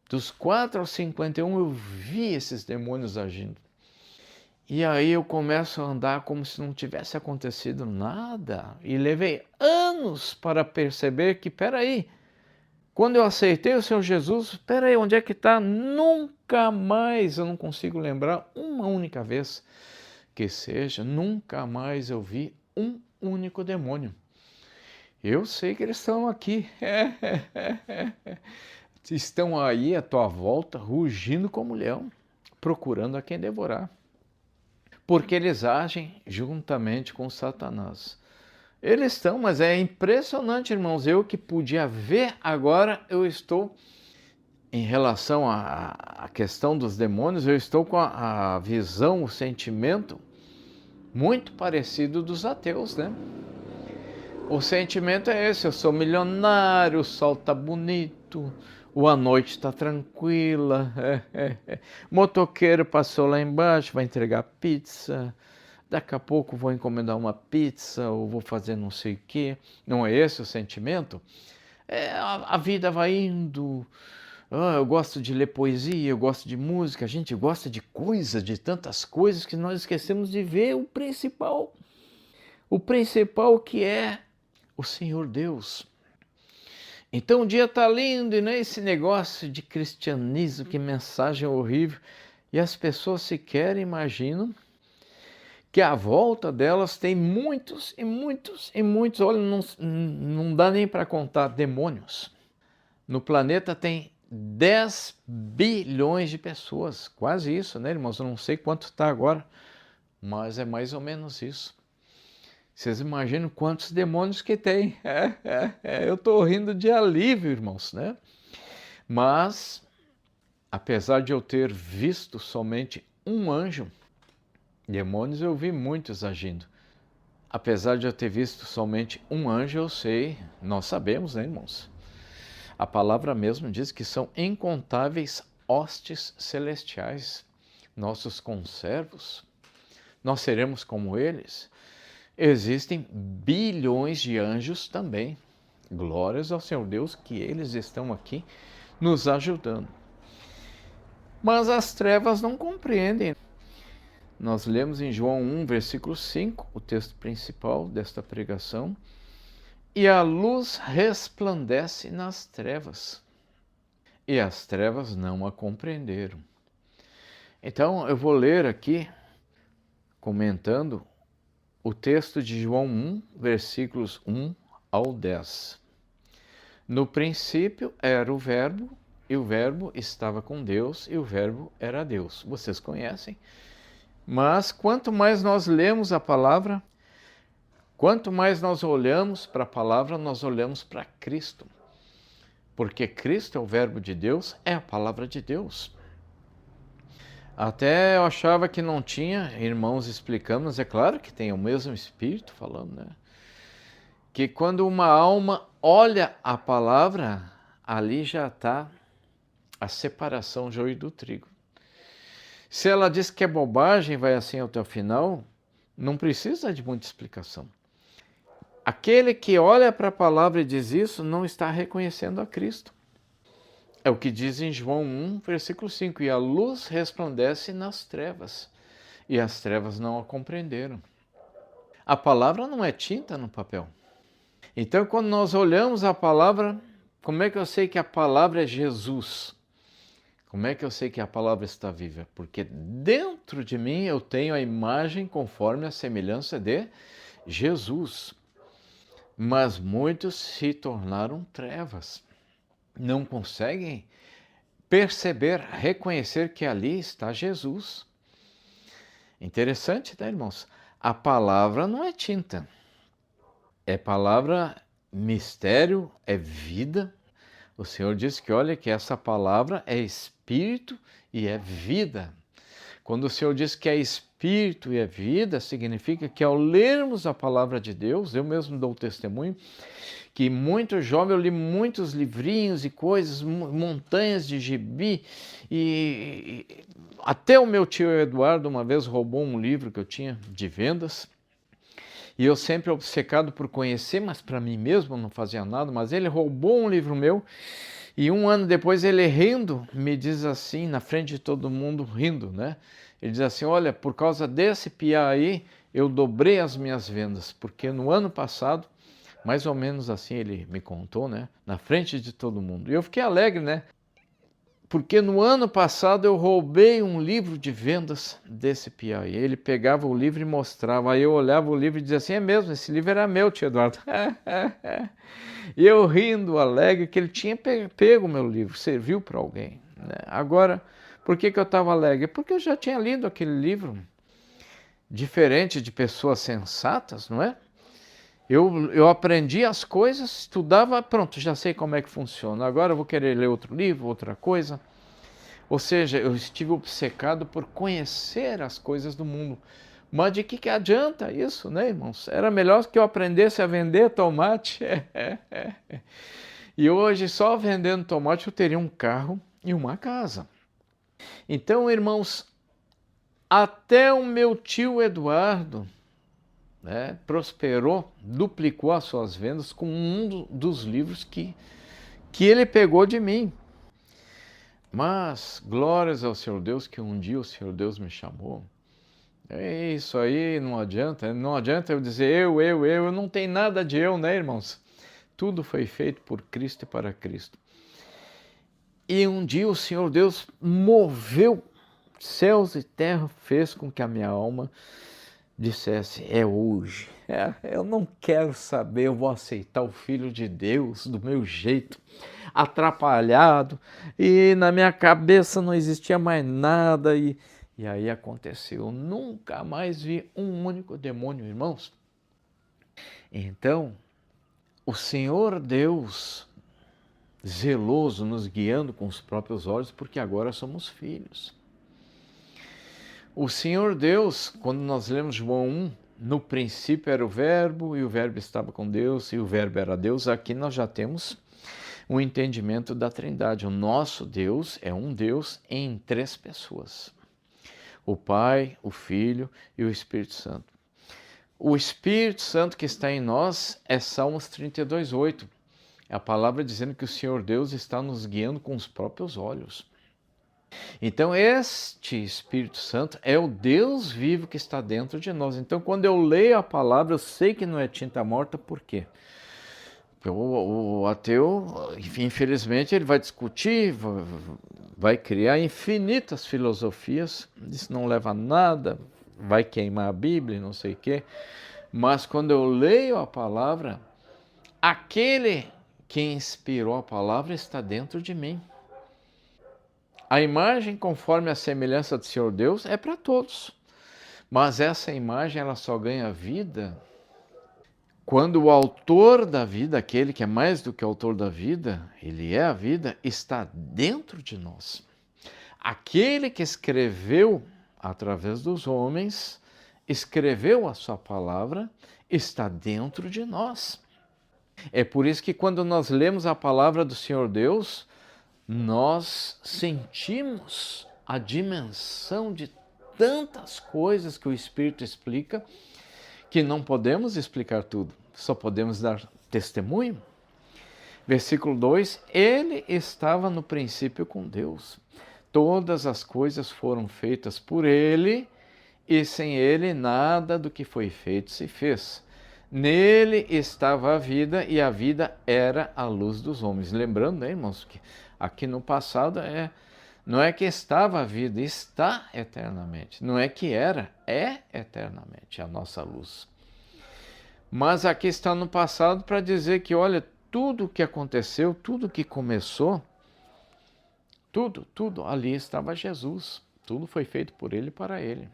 Dos 4 aos 51 eu vi esses demônios agindo. E aí eu começo a andar como se não tivesse acontecido nada. E levei anos para perceber que, peraí, quando eu aceitei o Senhor Jesus, peraí, onde é que está? Nunca mais, eu não consigo lembrar uma única vez que seja, nunca mais eu vi um único demônio. Eu sei que eles estão aqui. Estão aí à tua volta, rugindo como leão, procurando a quem devorar. Porque eles agem juntamente com Satanás. Eles estão, mas é impressionante, irmãos. Eu que podia ver, agora eu estou, em relação à questão dos demônios, eu estou com a visão, o sentimento muito parecido dos ateus, né? O sentimento é esse, eu sou milionário, o sol está bonito, a noite está tranquila, motoqueiro passou lá embaixo, vai entregar pizza, daqui a pouco vou encomendar uma pizza ou vou fazer não sei o quê. Não é esse o sentimento? A vida vai indo, eu gosto de ler poesia, eu gosto de música, a gente gosta de coisas, de tantas coisas que nós esquecemos de ver o principal que é o Senhor Deus. Então o dia está lindo e não é esse negócio de cristianismo, que mensagem horrível. E as pessoas sequer imaginam que à volta delas tem muitos e muitos e muitos, olha, não dá nem para contar, demônios. No planeta tem 10 bilhões de pessoas, quase isso, né, irmãos? Eu não sei quanto está agora, mas é mais ou menos isso. Vocês imaginam quantos demônios que tem? Eu estou rindo de alívio, irmãos, né? Mas, apesar de eu ter visto somente um anjo, demônios eu vi muitos agindo. Apesar de eu ter visto somente um anjo, eu sei, nós sabemos, né, irmãos? A palavra mesmo diz que são incontáveis hostes celestiais, nossos conservos. Nós seremos como eles. Existem bilhões de anjos também. Glórias ao Senhor Deus que eles estão aqui nos ajudando. Mas as trevas não compreendem. Nós lemos em João 1, versículo 5, o texto principal desta pregação. E a luz resplandece nas trevas, e as trevas não a compreenderam. Então eu vou ler aqui, comentando, o texto de João 1, versículos 1 ao 10. No princípio era o Verbo, e o Verbo estava com Deus, e o Verbo era Deus. Vocês conhecem. Mas quanto mais nós lemos a palavra, quanto mais nós olhamos para a palavra, nós olhamos para Cristo. Porque Cristo é o Verbo de Deus, é a palavra de Deus. Até eu achava que não tinha irmãos explicando, mas é claro que tem o mesmo Espírito falando, né? Que quando uma alma olha a palavra, ali já está a separação joio do trigo. Se ela diz que é bobagem, vai assim até o final, não precisa de muita explicação. Aquele que olha para a palavra e diz isso, não está reconhecendo a Cristo. É o que diz em João 1, versículo 5, e a luz resplandece nas trevas, e as trevas não a compreenderam. A palavra não é tinta no papel. Então, quando nós olhamos a palavra, como é que eu sei que a palavra é Jesus? Como é que eu sei que a palavra está viva? Porque dentro de mim eu tenho a imagem conforme a semelhança de Jesus. Mas muitos se tornaram trevas. Não conseguem perceber, reconhecer que ali está Jesus. Interessante, né, irmãos? A palavra não é tinta. É palavra, mistério, é vida. O Senhor diz que, olha, que essa palavra é espírito e é vida. Quando o Senhor diz que é espírito e é vida, significa que ao lermos a palavra de Deus, eu mesmo dou testemunho, que muito jovem eu li muitos livrinhos e coisas, montanhas de gibi, e até o meu tio Eduardo uma vez roubou um livro que eu tinha de vendas, e eu sempre obcecado por conhecer, mas para mim mesmo não fazia nada, mas ele roubou um livro meu, e um ano depois ele rindo, me diz assim, na frente de todo mundo, rindo, né? Ele diz assim, olha, por causa desse piá aí, eu dobrei as minhas vendas, porque no ano passado, mais ou menos assim ele me contou, né? Na frente de todo mundo. E eu fiquei alegre, né? Porque no ano passado eu roubei um livro de vendas desse piá. E ele pegava o livro e mostrava. Aí eu olhava o livro e dizia assim, é mesmo, esse livro era meu, tio Eduardo. E eu rindo, alegre, que ele tinha pego o meu livro, serviu para alguém, né? Agora, por que eu estava alegre? Porque eu já tinha lido aquele livro, diferente de pessoas sensatas, não é? Eu aprendi as coisas, estudava, pronto, já sei como é que funciona. Agora eu vou querer ler outro livro, outra coisa. Ou seja, eu estive obcecado por conhecer as coisas do mundo. Mas de que adianta isso, né, irmãos? Era melhor que eu aprendesse a vender tomate. E hoje, só vendendo tomate, eu teria um carro e uma casa. Então, irmãos, até o meu tio Eduardo, né, prosperou, duplicou as suas vendas com um dos livros que ele pegou de mim. Mas, glórias ao Senhor Deus, que um dia o Senhor Deus me chamou. É isso aí, não adianta eu dizer eu não tem nada de eu, né, irmãos? Tudo foi feito por Cristo e para Cristo. E um dia o Senhor Deus moveu céus e terra, fez com que a minha alma dissesse, é hoje. Eu não quero saber, eu vou aceitar o Filho de Deus do meu jeito, atrapalhado, e na minha cabeça não existia mais nada, e aí aconteceu. Eu nunca mais vi um único demônio, irmãos. Então, o Senhor Deus, zeloso, nos guiando com os próprios olhos, porque agora somos filhos. O Senhor Deus, quando nós lemos João 1, no princípio era o Verbo, e o Verbo estava com Deus, e o Verbo era Deus, aqui nós já temos um entendimento da Trindade. O nosso Deus é um Deus em 3 pessoas. O Pai, o Filho e o Espírito Santo. O Espírito Santo que está em nós é Salmos 32:8. É a palavra dizendo que o Senhor Deus está nos guiando com os próprios olhos. Então, este Espírito Santo é o Deus vivo que está dentro de nós. Então, quando eu leio a palavra, eu sei que não é tinta morta, por quê? O ateu, infelizmente, ele vai discutir, vai criar infinitas filosofias, isso não leva a nada, vai queimar a Bíblia, não sei o quê. Mas quando eu leio a palavra, aquele quem inspirou a palavra está dentro de mim. A imagem, conforme a semelhança do Senhor Deus, é para todos. Mas essa imagem ela só ganha vida quando o autor da vida, aquele que é mais do que o autor da vida, ele é a vida, está dentro de nós. Aquele que escreveu através dos homens, escreveu a sua palavra, está dentro de nós. É por isso que quando nós lemos a palavra do Senhor Deus, nós sentimos a dimensão de tantas coisas que o Espírito explica, que não podemos explicar tudo, só podemos dar testemunho. Versículo 2, ele estava no princípio com Deus. Todas as coisas foram feitas por ele, e sem ele nada do que foi feito se fez. Nele estava a vida, e a vida era a luz dos homens. Lembrando, né, irmãos, que aqui no passado não é que estava a vida, está eternamente. Não é que era, é eternamente a nossa luz. Mas aqui está no passado para dizer que, olha, tudo o que aconteceu, tudo que começou, tudo, ali estava Jesus. Tudo foi feito por ele e para ele.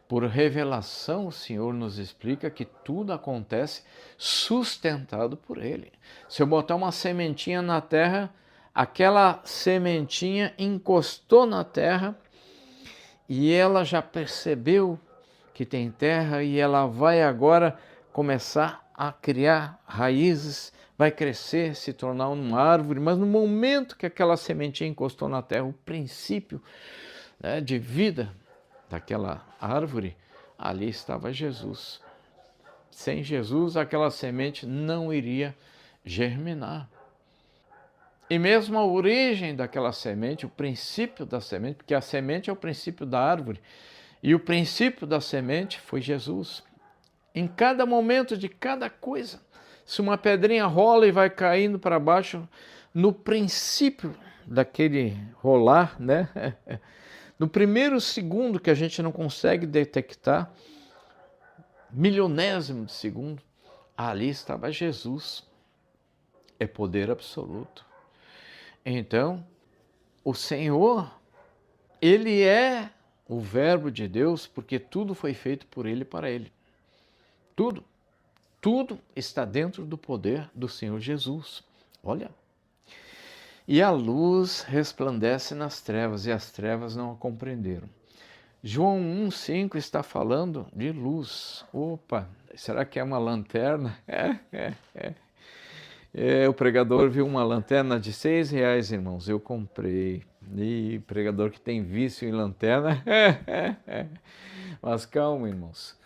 Por revelação, o Senhor nos explica que tudo acontece sustentado por ele. Se eu botar uma sementinha na terra, aquela sementinha encostou na terra e ela já percebeu que tem terra e ela vai agora começar a criar raízes, vai crescer, se tornar uma árvore, mas no momento que aquela sementinha encostou na terra, o princípio, né, de vida daquela árvore, ali estava Jesus. Sem Jesus, aquela semente não iria germinar. E mesmo a origem daquela semente, o princípio da semente, porque a semente é o princípio da árvore, e o princípio da semente foi Jesus. Em cada momento de cada coisa, se uma pedrinha rola e vai caindo para baixo, no princípio daquele rolar, né? No primeiro segundo que a gente não consegue detectar, milionésimo de segundo, ali estava Jesus. É poder absoluto. Então, o Senhor, ele é o Verbo de Deus, porque tudo foi feito por ele e para ele. Tudo está dentro do poder do Senhor Jesus. Olha. E a luz resplandece nas trevas, e as trevas não a compreenderam. João 1,5 está falando de luz. Opa, será que é uma lanterna? O pregador viu uma lanterna de R$6, irmãos, eu comprei. E pregador que tem vício em lanterna. Mas calma, irmãos.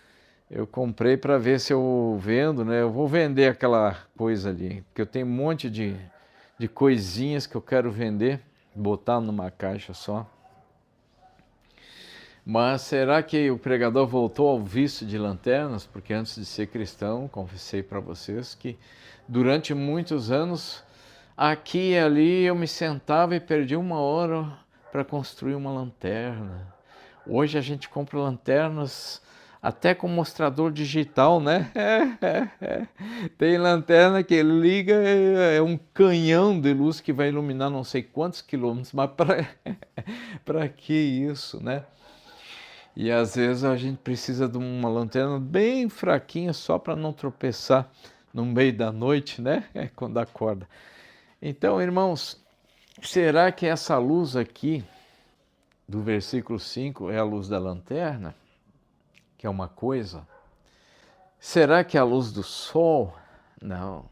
Eu comprei para ver se eu vendo, né? Eu vou vender aquela coisa ali, porque eu tenho um monte de coisinhas que eu quero vender, botar numa caixa só. Mas será que o pregador voltou ao vício de lanternas? Porque antes de ser cristão, confessei para vocês que durante muitos anos, aqui e ali, eu me sentava e perdia 1 hora para construir uma lanterna. Hoje a gente compra lanternas até com mostrador digital, né? Tem lanterna que liga, é um canhão de luz que vai iluminar não sei quantos quilômetros, mas para que isso, né? E às vezes a gente precisa de uma lanterna bem fraquinha só para não tropeçar no meio da noite, né? Quando acorda. Então, irmãos, será que essa luz aqui do versículo 5 é a luz da lanterna? Que é uma coisa? Será que é a luz do sol? Não.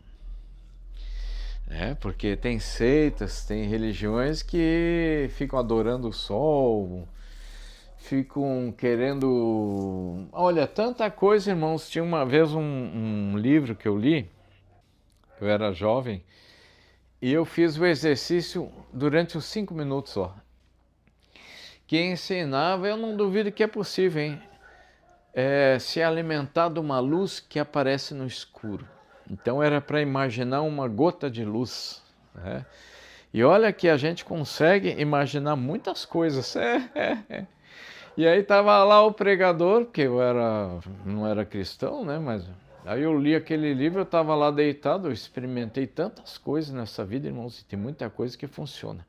Porque tem seitas, tem religiões que ficam adorando o sol, ficam querendo... Olha, tanta coisa, irmãos. Tinha uma vez um livro que eu li, eu era jovem, e eu fiz o exercício durante uns 5 minutos só. Que ensinava, eu não duvido que é possível, hein? Se alimentar de uma luz que aparece no escuro. Então era para imaginar uma gota de luz, né? E olha que a gente consegue imaginar muitas coisas. E aí estava lá o pregador, que eu não era cristão, né? Mas Aí eu li aquele livro, eu estava lá deitado, eu experimentei tantas coisas nessa vida, irmãos, e tem muita coisa que funciona.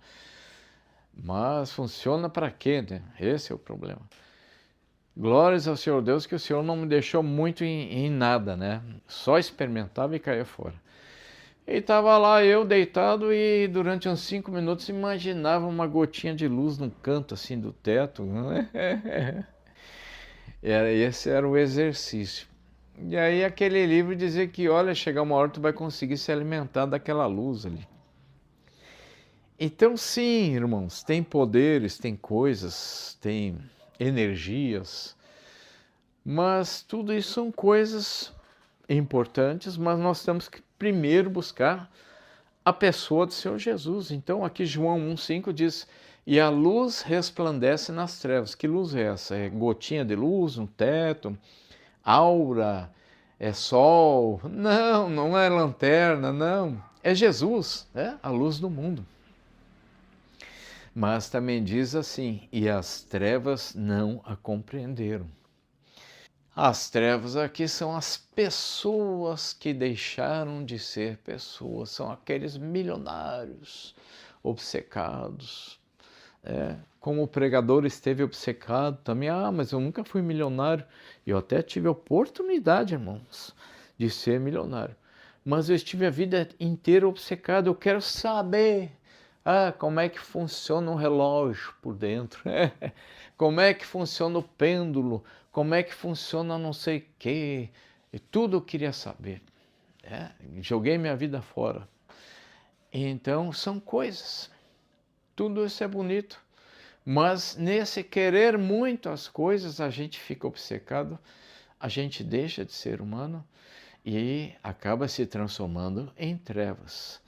Mas funciona para quê, né? Esse é o problema. Glórias ao Senhor Deus que o Senhor não me deixou muito em nada, né? Só experimentava e caía fora. E estava lá eu deitado e durante uns 5 minutos imaginava uma gotinha de luz no canto assim do teto. Esse era o exercício. E aí aquele livro dizia que, olha, chegar uma hora tu vai conseguir se alimentar daquela luz ali. Então sim, irmãos, tem poderes, tem coisas, tem energias, mas tudo isso são coisas importantes, mas nós temos que primeiro buscar a pessoa do Senhor Jesus. Então aqui João 1,5 diz, e a luz resplandece nas trevas. Que luz é essa? É gotinha de luz no teto? Aura? É sol? Não, não é lanterna, não. É Jesus, é a luz do mundo. Mas também diz assim, e as trevas não a compreenderam. As trevas aqui são as pessoas que deixaram de ser pessoas, são aqueles milionários obcecados. Como o pregador esteve obcecado também, mas eu nunca fui milionário. Eu até tive a oportunidade, irmãos, de ser milionário. Mas eu estive a vida inteira obcecado, eu quero saber como é que funciona um relógio por dentro, como é que funciona o pêndulo, como é que funciona não sei o quê, e tudo eu queria saber. Joguei minha vida fora. Então são coisas, tudo isso é bonito, mas nesse querer muito as coisas a gente fica obcecado, a gente deixa de ser humano e acaba se transformando em trevas.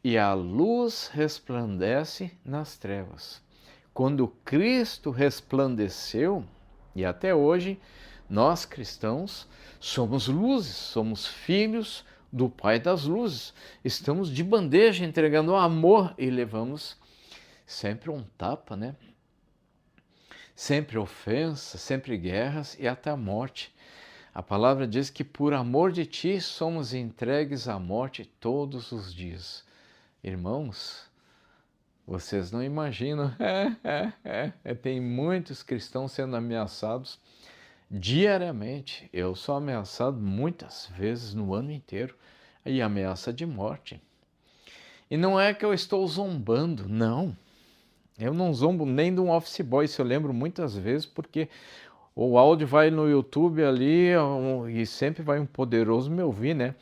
E a luz resplandece nas trevas. Quando Cristo resplandeceu, e até hoje, nós cristãos somos luzes, somos filhos do Pai das luzes. Estamos de bandeja entregando amor e levamos sempre um tapa, né? Sempre ofensa, sempre guerras e até a morte. A palavra diz que por amor de ti somos entregues à morte todos os dias. Irmãos, vocês não imaginam, tem muitos cristãos sendo ameaçados diariamente. Eu sou ameaçado muitas vezes no ano inteiro, e ameaça de morte. E não é que eu estou zombando, não. Eu não zombo nem de um office boy, isso eu lembro muitas vezes, porque o áudio vai no YouTube ali e sempre vai um poderoso me ouvir, né?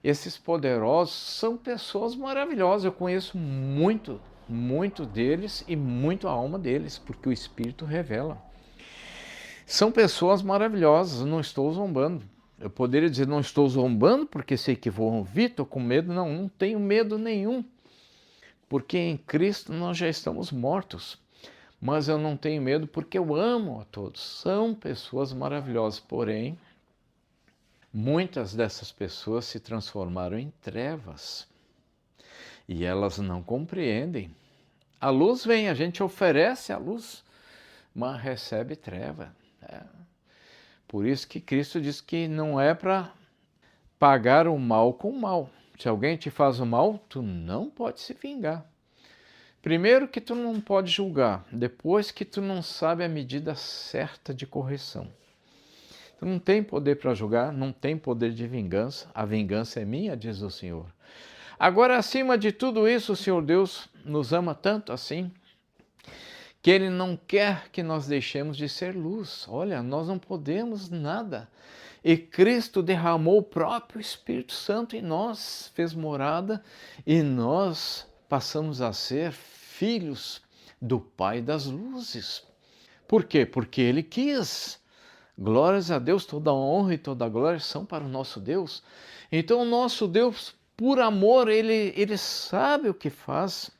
Esses poderosos são pessoas maravilhosas, eu conheço muito deles e muito a alma deles, porque o Espírito revela. São pessoas maravilhosas, não estou zombando. Eu poderia dizer não estou zombando porque sei que vou ouvir, estou com medo. Não, não tenho medo nenhum, porque em Cristo nós já estamos mortos. Mas eu não tenho medo porque eu amo a todos. São pessoas maravilhosas, porém muitas dessas pessoas se transformaram em trevas e elas não compreendem. A luz vem, a gente oferece a luz, mas recebe treva. Por isso que Cristo diz que não é para pagar o mal com o mal. Se alguém te faz o mal, tu não pode se vingar. Primeiro que tu não pode julgar, depois que tu não sabe a medida certa de correção. Tu não tem poder para julgar, não tem poder de vingança. A vingança é minha, diz o Senhor. Agora, acima de tudo isso, o Senhor Deus nos ama tanto assim, que Ele não quer que nós deixemos de ser luz. Olha, nós não podemos nada. E Cristo derramou o próprio Espírito Santo em nós, fez morada, e nós passamos a ser filhos do Pai das luzes. Por quê? Porque Ele quis. Glórias a Deus, toda honra e toda glória são para o nosso Deus. Então o nosso Deus, por amor, Ele sabe o que faz.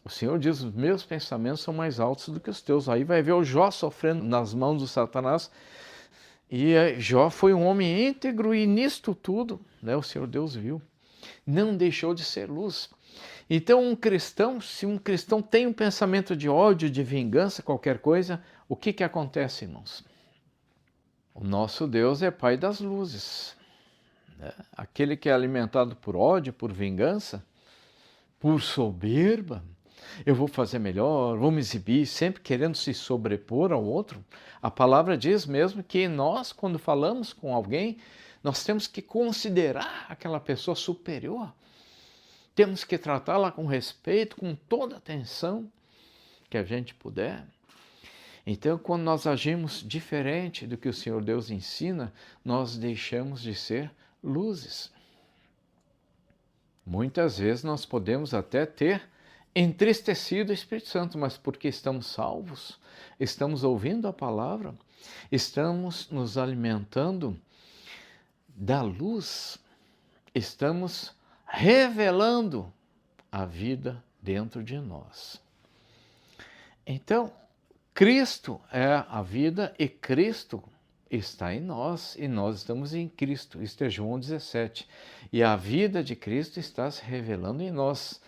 O Senhor diz, os meus pensamentos são mais altos do que os teus. Aí vai ver o Jó sofrendo nas mãos do Satanás. E Jó foi um homem íntegro e nisto tudo, né, o Senhor Deus viu. Não deixou de ser luz. Então um cristão, se um cristão tem um pensamento de ódio, de vingança, qualquer coisa, o que acontece, irmãos? O nosso Deus é Pai das luzes. Aquele que é alimentado por ódio, por vingança, por soberba, eu vou fazer melhor, vou me exibir, sempre querendo se sobrepor ao outro. A palavra diz mesmo que nós, quando falamos com alguém, nós temos que considerar aquela pessoa superior. Temos que tratá-la com respeito, com toda a atenção que a gente puder. Então, quando nós agimos diferente do que o Senhor Deus ensina, nós deixamos de ser luzes. Muitas vezes nós podemos até ter entristecido o Espírito Santo, mas porque estamos salvos, estamos ouvindo a palavra, estamos nos alimentando da luz, estamos revelando a vida dentro de nós. Então, Cristo é a vida e Cristo está em nós e nós estamos em Cristo. Isto é João 17. E a vida de Cristo está se revelando em nós.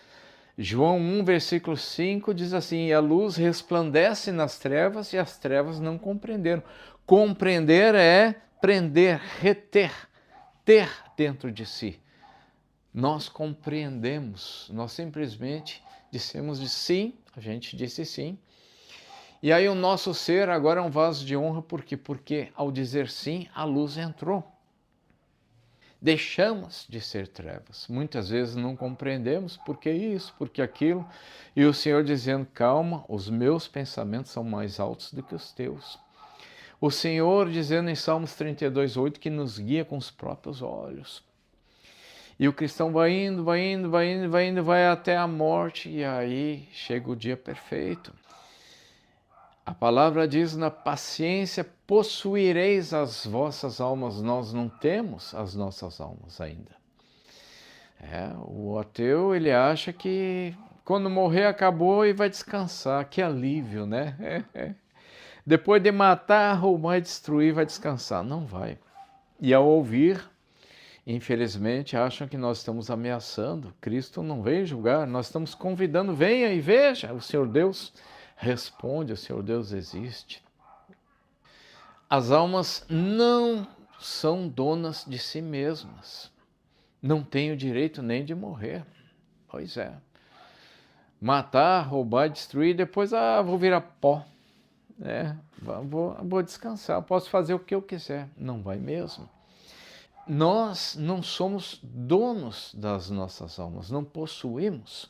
João 1, versículo 5 diz assim: e a luz resplandece nas trevas e as trevas não compreenderam. Compreender é prender, reter, ter dentro de si. Nós compreendemos, nós simplesmente dissemos de sim, a gente disse sim. E aí o nosso ser agora é um vaso de honra, por quê? Porque ao dizer sim, a luz entrou. Deixamos de ser trevas. Muitas vezes não compreendemos por que isso, por que aquilo. E o Senhor dizendo, calma, os meus pensamentos são mais altos do que os teus. O Senhor dizendo em Salmos 32:8 que nos guia com os próprios olhos. E o cristão vai indo, vai até a morte, e aí chega o dia perfeito. A palavra diz, na paciência possuireis as vossas almas. Nós não temos as nossas almas ainda. O ateu, ele acha que quando morrer acabou e vai descansar. Que alívio, né? Depois de matar, roubar e destruir, vai descansar. Não vai. E ao ouvir, infelizmente, acham que nós estamos ameaçando. Cristo não veio julgar, nós estamos convidando, venha e veja, o Senhor Deus responde, o Senhor Deus existe. As almas não são donas de si mesmas, não têm o direito nem de morrer. Pois é. Matar, roubar, destruir, depois vou virar pó. Vou descansar, posso fazer o que eu quiser. Não vai mesmo. Nós não somos donos das nossas almas, não possuímos.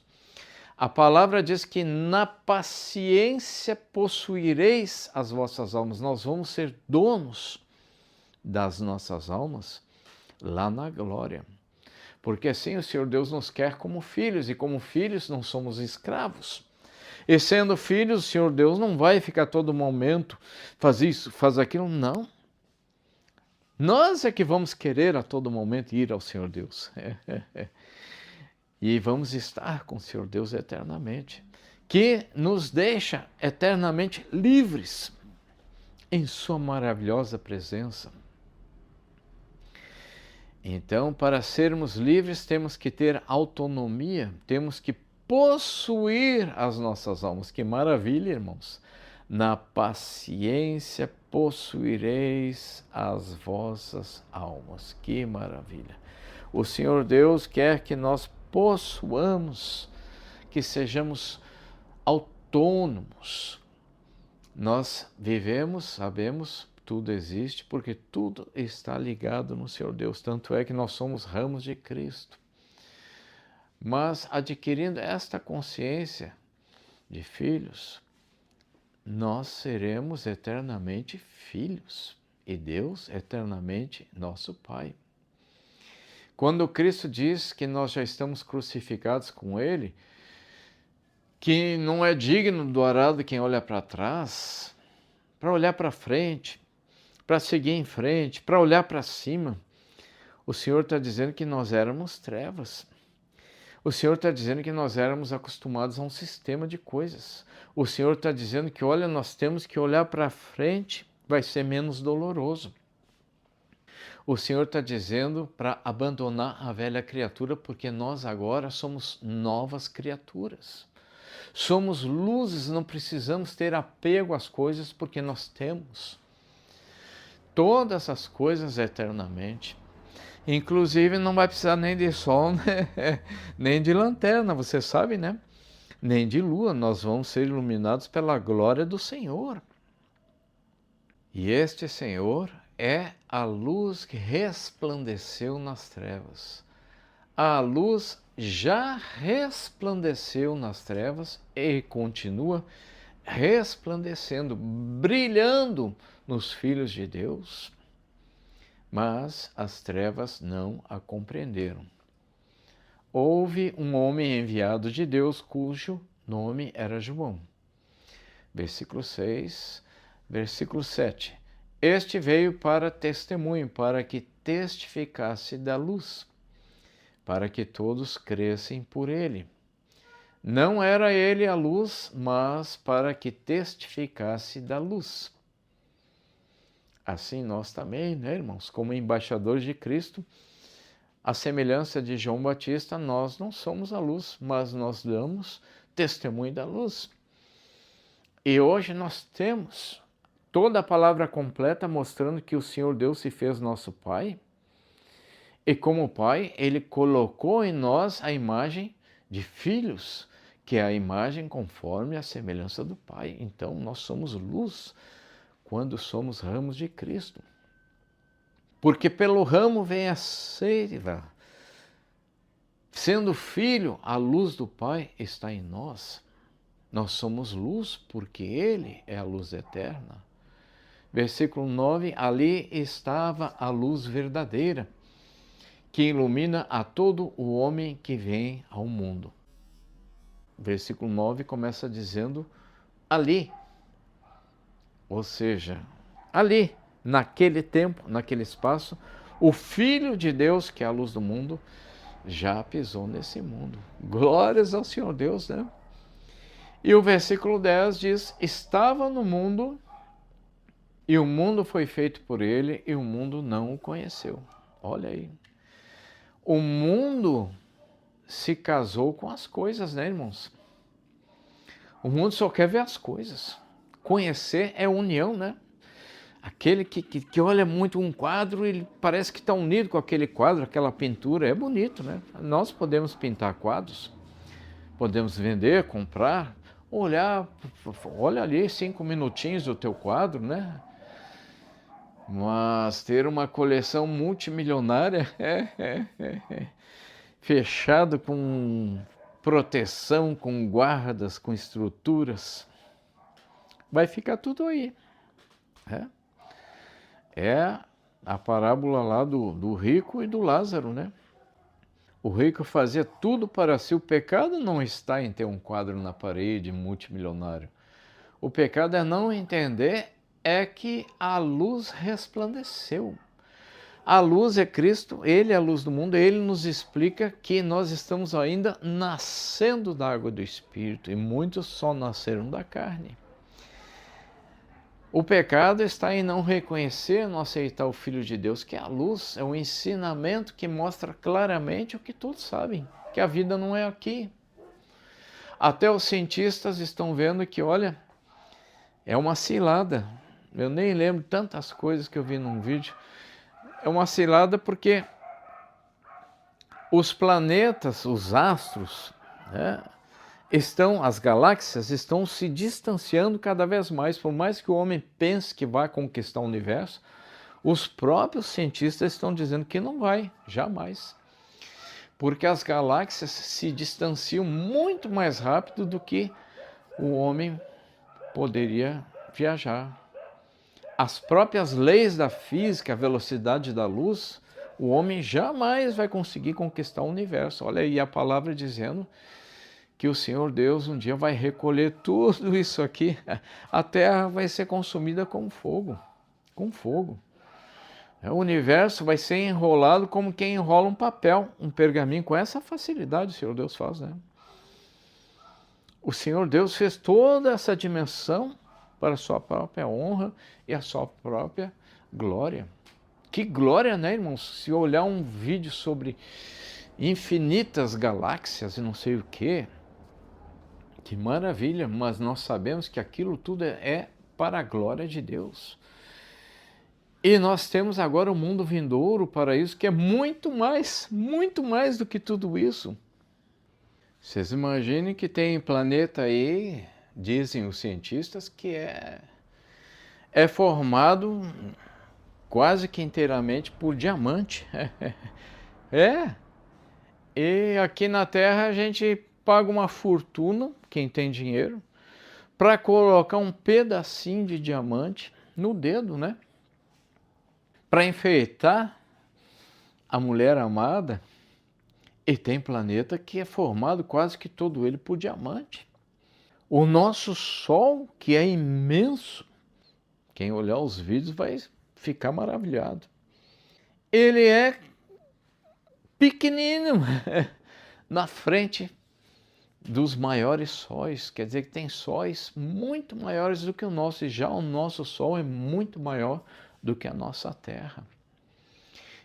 A palavra diz que na paciência possuireis as vossas almas. Nós vamos ser donos das nossas almas lá na glória. Porque assim o Senhor Deus nos quer como filhos, e como filhos não somos escravos. E sendo filhos, o Senhor Deus não vai ficar todo momento, faz isso, faz aquilo, não. Nós é que vamos querer a todo momento ir ao Senhor Deus. E vamos estar com o Senhor Deus eternamente, que nos deixa eternamente livres em sua maravilhosa presença. Então, para sermos livres, temos que ter autonomia, temos que possuir as nossas almas. Que maravilha, irmãos! Na paciência possuireis as vossas almas. Que maravilha! O Senhor Deus quer que nós possuamos, que sejamos autônomos. Nós vivemos, sabemos, tudo existe, porque tudo está ligado no Senhor Deus. Tanto é que nós somos ramos de Cristo. Mas adquirindo esta consciência de filhos, nós seremos eternamente filhos e Deus eternamente nosso Pai. Quando Cristo diz que nós já estamos crucificados com Ele, que não é digno do arado quem olha para trás, para olhar para frente, para seguir em frente, para olhar para cima, o Senhor está dizendo que nós éramos trevas. O Senhor está dizendo que nós éramos acostumados a um sistema de coisas. O Senhor está dizendo que, olha, nós temos que olhar para frente, vai ser menos doloroso. O Senhor está dizendo para abandonar a velha criatura, porque nós agora somos novas criaturas. Somos luzes, não precisamos ter apego às coisas, porque nós temos todas as coisas eternamente. Inclusive não vai precisar nem de sol, né? Nem de lanterna, você sabe, né? Nem de lua, nós vamos ser iluminados pela glória do Senhor. E este Senhor é a luz que resplandeceu nas trevas. A luz já resplandeceu nas trevas e continua resplandecendo, brilhando nos filhos de Deus, mas as trevas não a compreenderam. Houve um homem enviado de Deus cujo nome era João. Versículo 6, versículo 7. Este veio para testemunho, para que testificasse da luz, para que todos crescem por ele. Não era ele a luz, mas para que testificasse da luz. Assim nós também, né, irmãos, como embaixadores de Cristo, à semelhança de João Batista, nós não somos a luz, mas nós damos testemunho da luz. E hoje nós temos toda a palavra completa mostrando que o Senhor Deus se fez nosso Pai. E como Pai, Ele colocou em nós a imagem de filhos, que é a imagem conforme a semelhança do Pai. Então nós somos luz quando somos ramos de Cristo. Porque pelo ramo vem a seiva. Sendo filho, a luz do Pai está em nós. Nós somos luz porque Ele é a luz eterna. Versículo 9, ali estava a luz verdadeira, que ilumina a todo o homem que vem ao mundo. Versículo 9 começa dizendo ali, ou seja, ali, naquele tempo, naquele espaço, o Filho de Deus, que é a luz do mundo, já pisou nesse mundo. Glórias ao Senhor Deus, né? E o versículo 10 diz, estava no mundo, e o mundo foi feito por ele, e o mundo não o conheceu. Olha aí. O mundo se casou com as coisas, né, irmãos? O mundo só quer ver as coisas. Conhecer é união, né? Aquele que olha muito um quadro, ele parece que está unido com aquele quadro, aquela pintura. É bonito, né? Nós podemos pintar quadros, podemos vender, comprar, olhar, olha ali 5 minutinhos do teu quadro, né? Mas ter uma coleção multimilionária, fechado com proteção, com guardas, com estruturas, vai ficar tudo aí. É a parábola lá do rico e do Lázaro, né? O rico fazia tudo para si. O pecado não está em ter um quadro na parede multimilionário. O pecado é não entender que a luz resplandeceu. A luz é Cristo, Ele é a luz do mundo, Ele nos explica que nós estamos ainda nascendo da água do Espírito e muitos só nasceram da carne. O pecado está em não reconhecer, não aceitar o Filho de Deus, que é a luz, é um ensinamento que mostra claramente o que todos sabem, que a vida não é aqui. Até os cientistas estão vendo que, olha, é uma cilada. Eu nem lembro tantas coisas que eu vi num vídeo. É uma cilada porque os planetas, os astros, né, as galáxias estão se distanciando cada vez mais. Por mais que o homem pense que vai conquistar o universo, os próprios cientistas estão dizendo que não vai, jamais. Porque as galáxias se distanciam muito mais rápido do que o homem poderia viajar. As próprias leis da física, a velocidade da luz, o homem jamais vai conseguir conquistar o universo. Olha aí a palavra dizendo que o Senhor Deus um dia vai recolher tudo isso aqui. A terra vai ser consumida com fogo. Com fogo. O universo vai ser enrolado como quem enrola um papel, um pergaminho. Com essa facilidade o Senhor Deus faz, né? O Senhor Deus fez toda essa dimensão para a sua própria honra e a sua própria glória. Que glória, né, irmãos? Se olhar um vídeo sobre infinitas galáxias e não sei o quê, que maravilha, mas nós sabemos que aquilo tudo é para a glória de Deus. E nós temos agora o mundo vindouro para isso, que é muito mais do que tudo isso. Vocês imaginem que tem planeta aí, dizem os cientistas, que é formado quase que inteiramente por diamante. É. E aqui na Terra a gente paga uma fortuna, quem tem dinheiro, para colocar um pedacinho de diamante no dedo, né? Para enfeitar a mulher amada. E tem planeta que é formado quase que todo ele por diamante. O nosso Sol, que é imenso, quem olhar os vídeos vai ficar maravilhado. Ele é pequenino na frente dos maiores sóis, quer dizer que tem sóis muito maiores do que o nosso, e já o nosso Sol é muito maior do que a nossa Terra.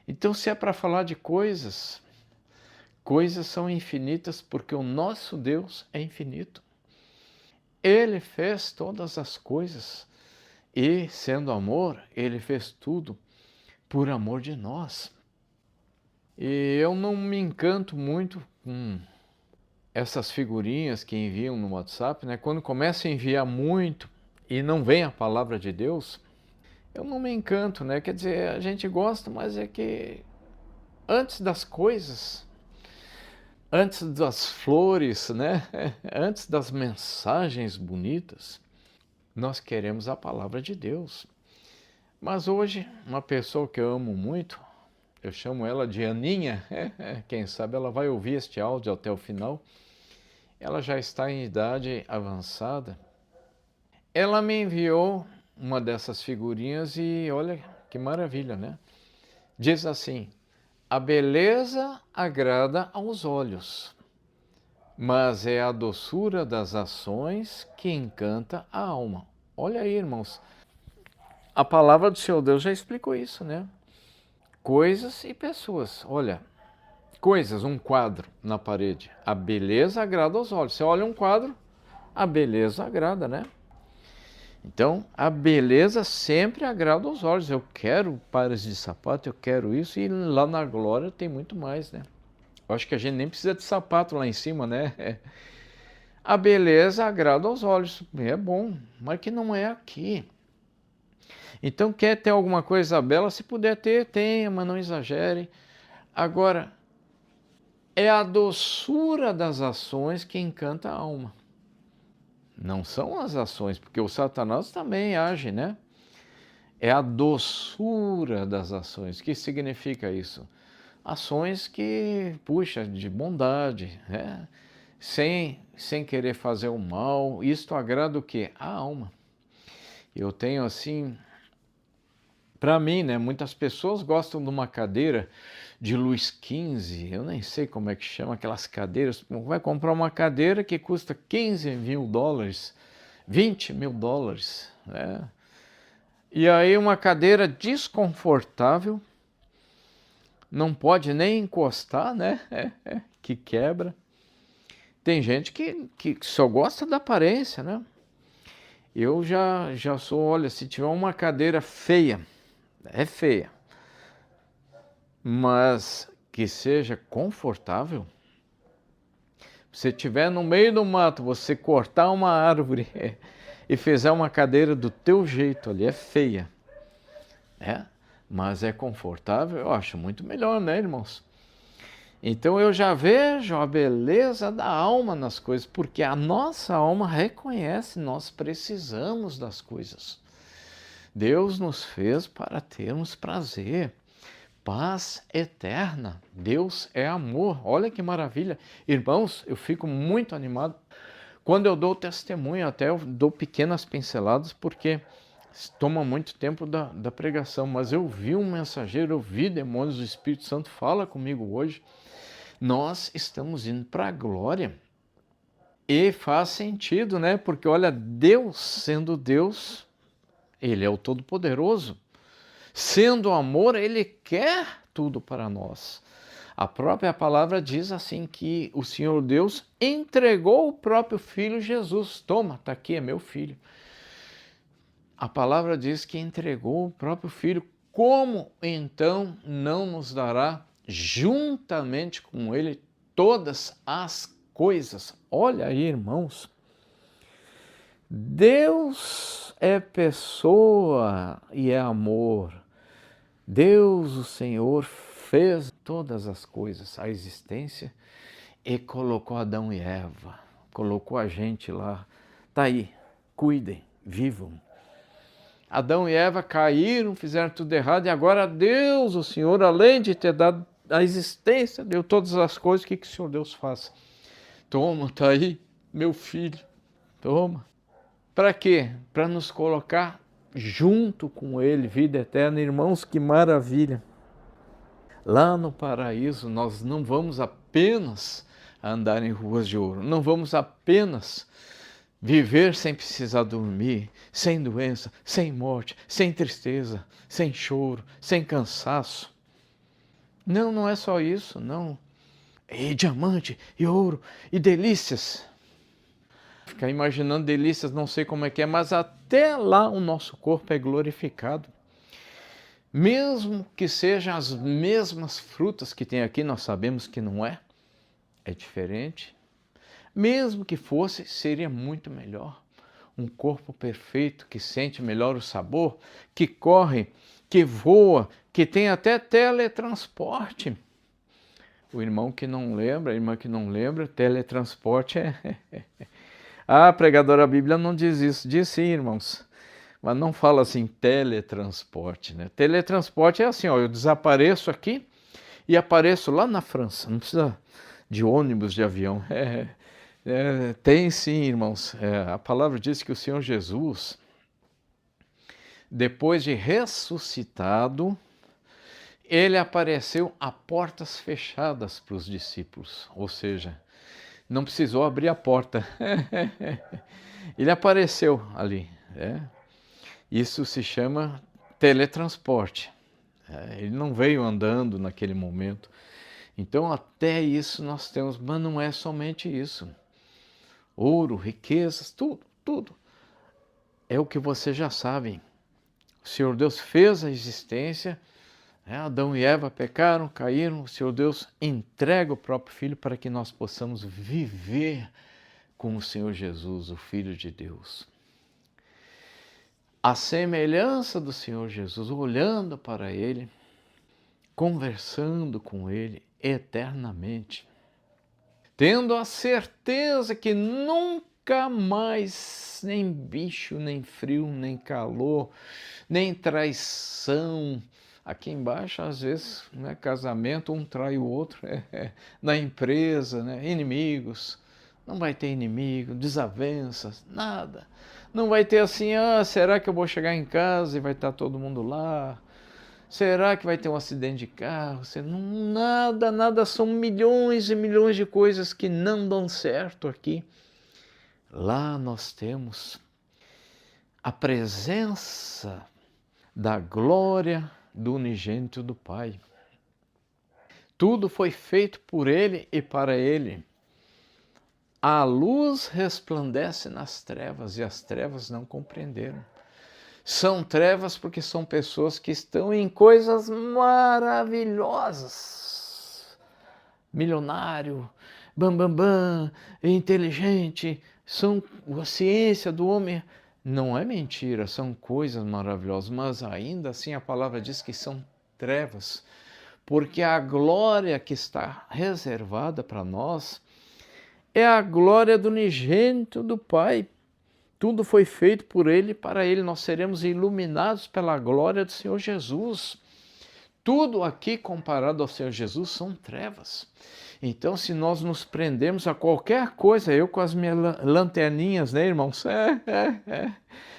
Então, se é para falar de coisas são infinitas porque o nosso Deus é infinito. Ele fez todas as coisas e, sendo amor, ele fez tudo por amor de nós. E eu não me encanto muito com essas figurinhas que enviam no WhatsApp, né? Quando começa a enviar muito e não vem a palavra de Deus, eu não me encanto, né? Quer dizer, a gente gosta, mas é que antes das coisas, antes das flores, né? Antes das mensagens bonitas, nós queremos a palavra de Deus. Mas hoje, uma pessoa que eu amo muito, eu chamo ela de Aninha, quem sabe ela vai ouvir este áudio até o final. Ela já está em idade avançada. Ela me enviou uma dessas figurinhas e olha que maravilha, né? Diz assim: a beleza agrada aos olhos, mas é a doçura das ações que encanta a alma. Olha aí, irmãos, a palavra do Senhor Deus já explicou isso, né? Coisas e pessoas. Olha, coisas, um quadro na parede. A beleza agrada aos olhos. Você olha um quadro, a beleza agrada, né? Então, a beleza sempre agrada aos olhos. Eu quero pares de sapato, eu quero isso, e lá na glória tem muito mais, né? Eu acho que a gente nem precisa de sapato lá em cima, né? A beleza agrada aos olhos, é bom, mas que não é aqui. Então, quer ter alguma coisa bela, se puder ter, tenha, mas não exagere. Agora, é a doçura das ações que encanta a alma. Não são as ações, porque o Satanás também age, né? É a doçura das ações. O que significa isso? Ações que, puxa, de bondade, né? Sem querer fazer o mal. Isto agrada o quê? A alma. Eu tenho assim, para mim, né? Muitas pessoas gostam de uma cadeira de luz 15, eu nem sei como é que chama aquelas cadeiras. Vai comprar uma cadeira que custa $15.000, $20.000, né? E aí uma cadeira desconfortável, não pode nem encostar, né? Que quebra. Tem gente que só gosta da aparência, né? Eu já sou, olha, se tiver uma cadeira feia, é feia, mas que seja confortável. Se estiver no meio do mato, você cortar uma árvore e fizer uma cadeira do teu jeito ali, é feia, mas é confortável, eu acho muito melhor, né, irmãos? Então eu já vejo a beleza da alma nas coisas, porque a nossa alma reconhece, nós precisamos das coisas. Deus nos fez para termos prazer, paz eterna. Deus é amor. Olha que maravilha. Irmãos, eu fico muito animado quando eu dou testemunho, até eu dou pequenas pinceladas, porque toma muito tempo da pregação, mas eu vi um mensageiro, eu vi demônios, o Espírito Santo fala comigo hoje. Nós estamos indo para a glória. E faz sentido, né? Porque olha, Deus sendo Deus, Ele é o Todo-Poderoso. Sendo amor, Ele quer tudo para nós. A própria palavra diz assim que o Senhor Deus entregou o próprio Filho Jesus. Toma, está aqui, é meu filho. A palavra diz que entregou o próprio Filho. como então não nos dará juntamente com Ele todas as coisas? Olha aí, irmãos, Deus é pessoa e é amor. Deus, o Senhor, fez todas as coisas, a existência, e colocou Adão e Eva, colocou a gente lá. Tá aí, cuidem, vivam. Adão e Eva caíram, fizeram tudo errado, e agora Deus, o Senhor, além de ter dado a existência, deu todas as coisas, o que o Senhor Deus faz? Toma, tá aí, meu filho, toma. Para quê? Para nos colocar junto com Ele, vida eterna. Irmãos, que maravilha! Lá no paraíso nós não vamos apenas andar em ruas de ouro, não vamos apenas viver sem precisar dormir, sem doença, sem morte, sem tristeza, sem choro, sem cansaço. Não, não é só isso, não. E diamante, e ouro, e delícias. Ficar imaginando delícias, não sei como é que é, mas até lá o nosso corpo é glorificado. Mesmo que sejam as mesmas frutas que tem aqui, nós sabemos que não é, é diferente. Mesmo que fosse, seria muito melhor. Um corpo perfeito, que sente melhor o sabor, que corre, que voa, que tem até teletransporte. O irmão que não lembra, a irmã que não lembra, teletransporte é... Ah, pregadora, a Bíblia não diz isso. Diz sim, irmãos. Mas não fala assim, teletransporte, né? Teletransporte é assim, ó, eu desapareço aqui e apareço lá na França. Não precisa de ônibus, de avião. Tem sim, irmãos. A palavra diz que o Senhor Jesus, depois de ressuscitado, ele apareceu a portas fechadas para os discípulos. Ou seja, não precisou abrir a porta. Ele apareceu ali. Isso se chama teletransporte. Ele não veio andando naquele momento. Então, até isso nós temos, mas não é somente isso. Ouro, riquezas, tudo. É o que vocês já sabem. O Senhor Deus fez a existência, Adão e Eva pecaram, caíram, o Senhor Deus entrega o próprio Filho para que nós possamos viver com o Senhor Jesus, o Filho de Deus. A semelhança do Senhor Jesus, olhando para Ele, conversando com Ele eternamente, tendo a certeza que nunca mais nem bicho, nem frio, nem calor, nem traição. Aqui embaixo, às vezes, casamento, um trai o outro, na empresa, inimigos. Não vai ter inimigo, desavenças, nada. Não vai ter assim, será que eu vou chegar em casa e vai estar todo mundo lá? Será que vai ter um acidente de carro? Nada, são milhões e milhões de coisas que não dão certo aqui. Lá nós temos a presença da glória do unigênito do Pai. Tudo foi feito por Ele e para Ele. A luz resplandece nas trevas e as trevas não compreenderam. São trevas porque são pessoas que estão em coisas maravilhosas. Milionário, inteligente, a ciência do homem. Não é mentira, são coisas maravilhosas, mas ainda assim a palavra diz que são trevas, porque a glória que está reservada para nós é a glória do unigênito do Pai. Tudo foi feito por Ele e para Ele. Nós seremos iluminados pela glória do Senhor Jesus. Tudo aqui comparado ao Senhor Jesus são trevas. Então, se nós nos prendermos a qualquer coisa, eu com as minhas lanterninhas, né, irmãos?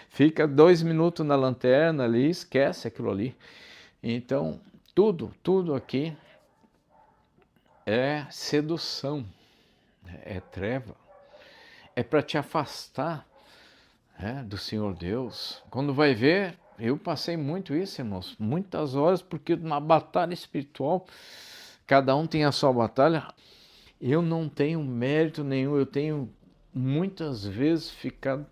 Fica 2 minutos na lanterna ali, esquece aquilo ali. Então, tudo aqui é sedução. É treva, é para te afastar do Senhor Deus. Quando vai ver, eu passei muito isso, irmãos, muitas horas, porque na batalha espiritual, cada um tem a sua batalha. Eu não tenho mérito nenhum, eu tenho muitas vezes ficado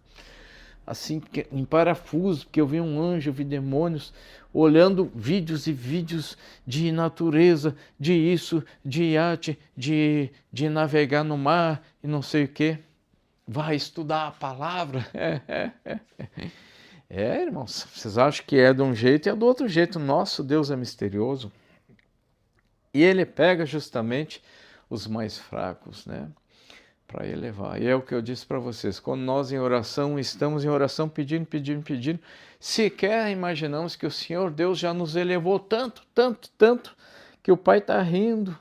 assim, em parafuso, porque eu vi um anjo, eu vi demônios, olhando vídeos e vídeos de natureza, de isso, de iate, de navegar no mar e não sei o quê. Vai estudar a palavra. Irmãos, vocês acham que é de um jeito e é do outro jeito. Nosso Deus é misterioso. E ele pega justamente os mais fracos, né? Para elevar. E é o que eu disse para vocês, quando nós em oração, estamos em oração pedindo, pedindo, pedindo, sequer imaginamos que o Senhor Deus já nos elevou tanto, tanto, tanto, que o Pai está rindo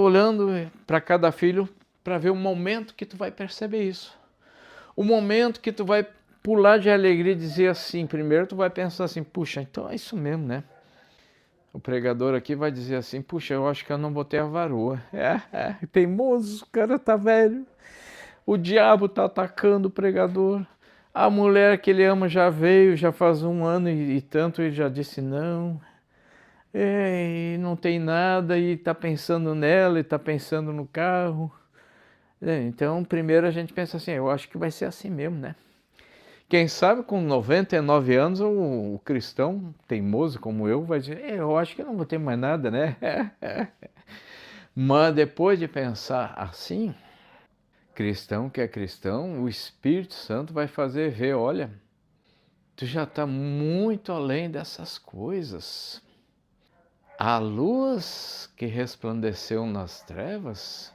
olhando para cada filho, para ver o momento que tu vai perceber isso. O momento que tu vai pular de alegria e dizer assim, primeiro tu vai pensar assim, puxa, então é isso mesmo, né? O pregador aqui vai dizer assim, puxa, eu acho que eu não botei a varoa. Teimoso, o cara tá velho. O diabo tá atacando o pregador. A mulher que ele ama já veio, já faz 1 ano e tanto, ele já disse não. E não tem nada, e tá pensando nela, e tá pensando no carro. Então, primeiro a gente pensa assim, eu acho que vai ser assim mesmo, né? Quem sabe com 99 anos o cristão teimoso como eu vai dizer, eu acho que eu não vou ter mais nada, né? Mas depois de pensar assim, cristão que é cristão, o Espírito Santo vai fazer ver, olha, tu já está muito além dessas coisas. A luz que resplandeceu nas trevas,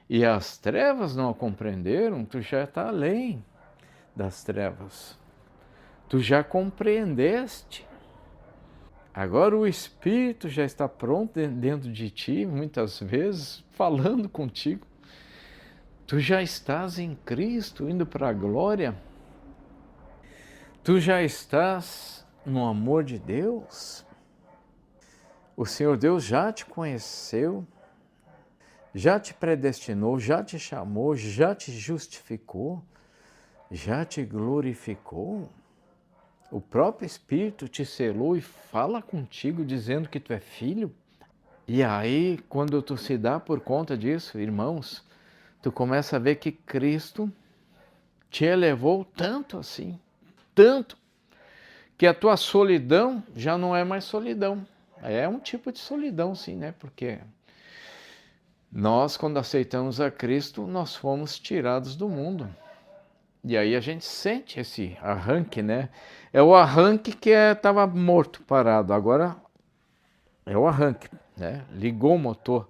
e as trevas não a compreenderam, tu já está além das trevas. Tu já compreendeste. Agora o Espírito já está pronto dentro de ti, muitas vezes, falando contigo. Tu já estás em Cristo, indo para a glória. Tu já estás no amor de Deus. O Senhor Deus já te conheceu, já te predestinou, já te chamou, já te justificou, já te glorificou. O próprio Espírito te selou e fala contigo dizendo que tu é filho. E aí, quando tu se dá por conta disso, irmãos, tu começa a ver que Cristo te elevou tanto assim, tanto, que a tua solidão já não é mais solidão. É um tipo de solidão, sim, né? Porque nós, quando aceitamos a Cristo, nós fomos tirados do mundo. E aí a gente sente esse arranque, né? É o arranque que estava morto, parado. Agora é o arranque, né? Ligou o motor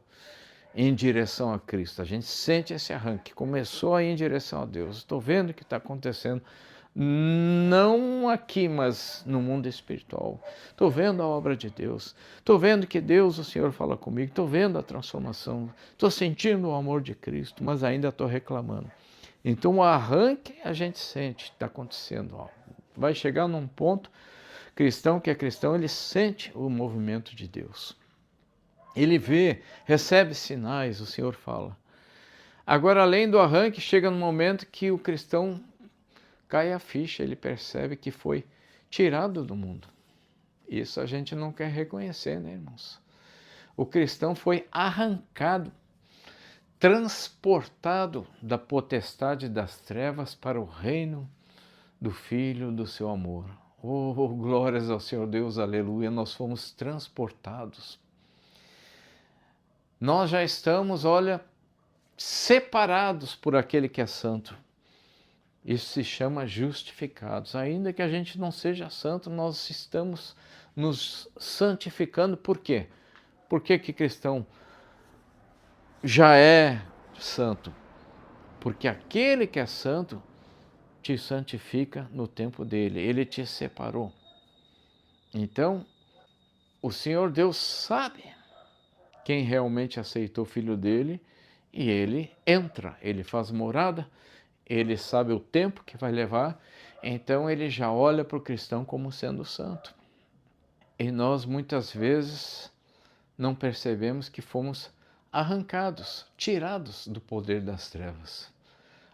em direção a Cristo. A gente sente esse arranque. Começou a ir em direção a Deus. Estou vendo o que está acontecendo. Não aqui, mas no mundo espiritual. Estou vendo a obra de Deus. Estou vendo que Deus, o Senhor, fala comigo. Estou vendo a transformação. Estou sentindo o amor de Cristo, mas ainda estou reclamando. Então o arranque a gente sente, está acontecendo. Ó. Vai chegar num ponto, cristão que é cristão, ele sente o movimento de Deus. Ele vê, recebe sinais, o Senhor fala. Agora, além do arranque, chega no momento que o cristão cai a ficha, ele percebe que foi tirado do mundo. Isso a gente não quer reconhecer, né, irmãos? O cristão foi arrancado, transportado da potestade das trevas para o reino do Filho do seu amor. Oh, glórias ao Senhor Deus, aleluia, nós fomos transportados. Nós já estamos, olha, separados por aquele que é santo. Isso se chama justificados. Ainda que a gente não seja santo, nós estamos nos santificando. Por quê? Por que cristão já é santo? Porque aquele que é santo te santifica no tempo dele. Ele te separou. Então, o Senhor Deus sabe quem realmente aceitou o Filho dele e ele entra, ele faz morada, ele sabe o tempo que vai levar, então ele já olha para o cristão como sendo santo. E nós muitas vezes não percebemos que fomos arrancados, tirados do poder das trevas.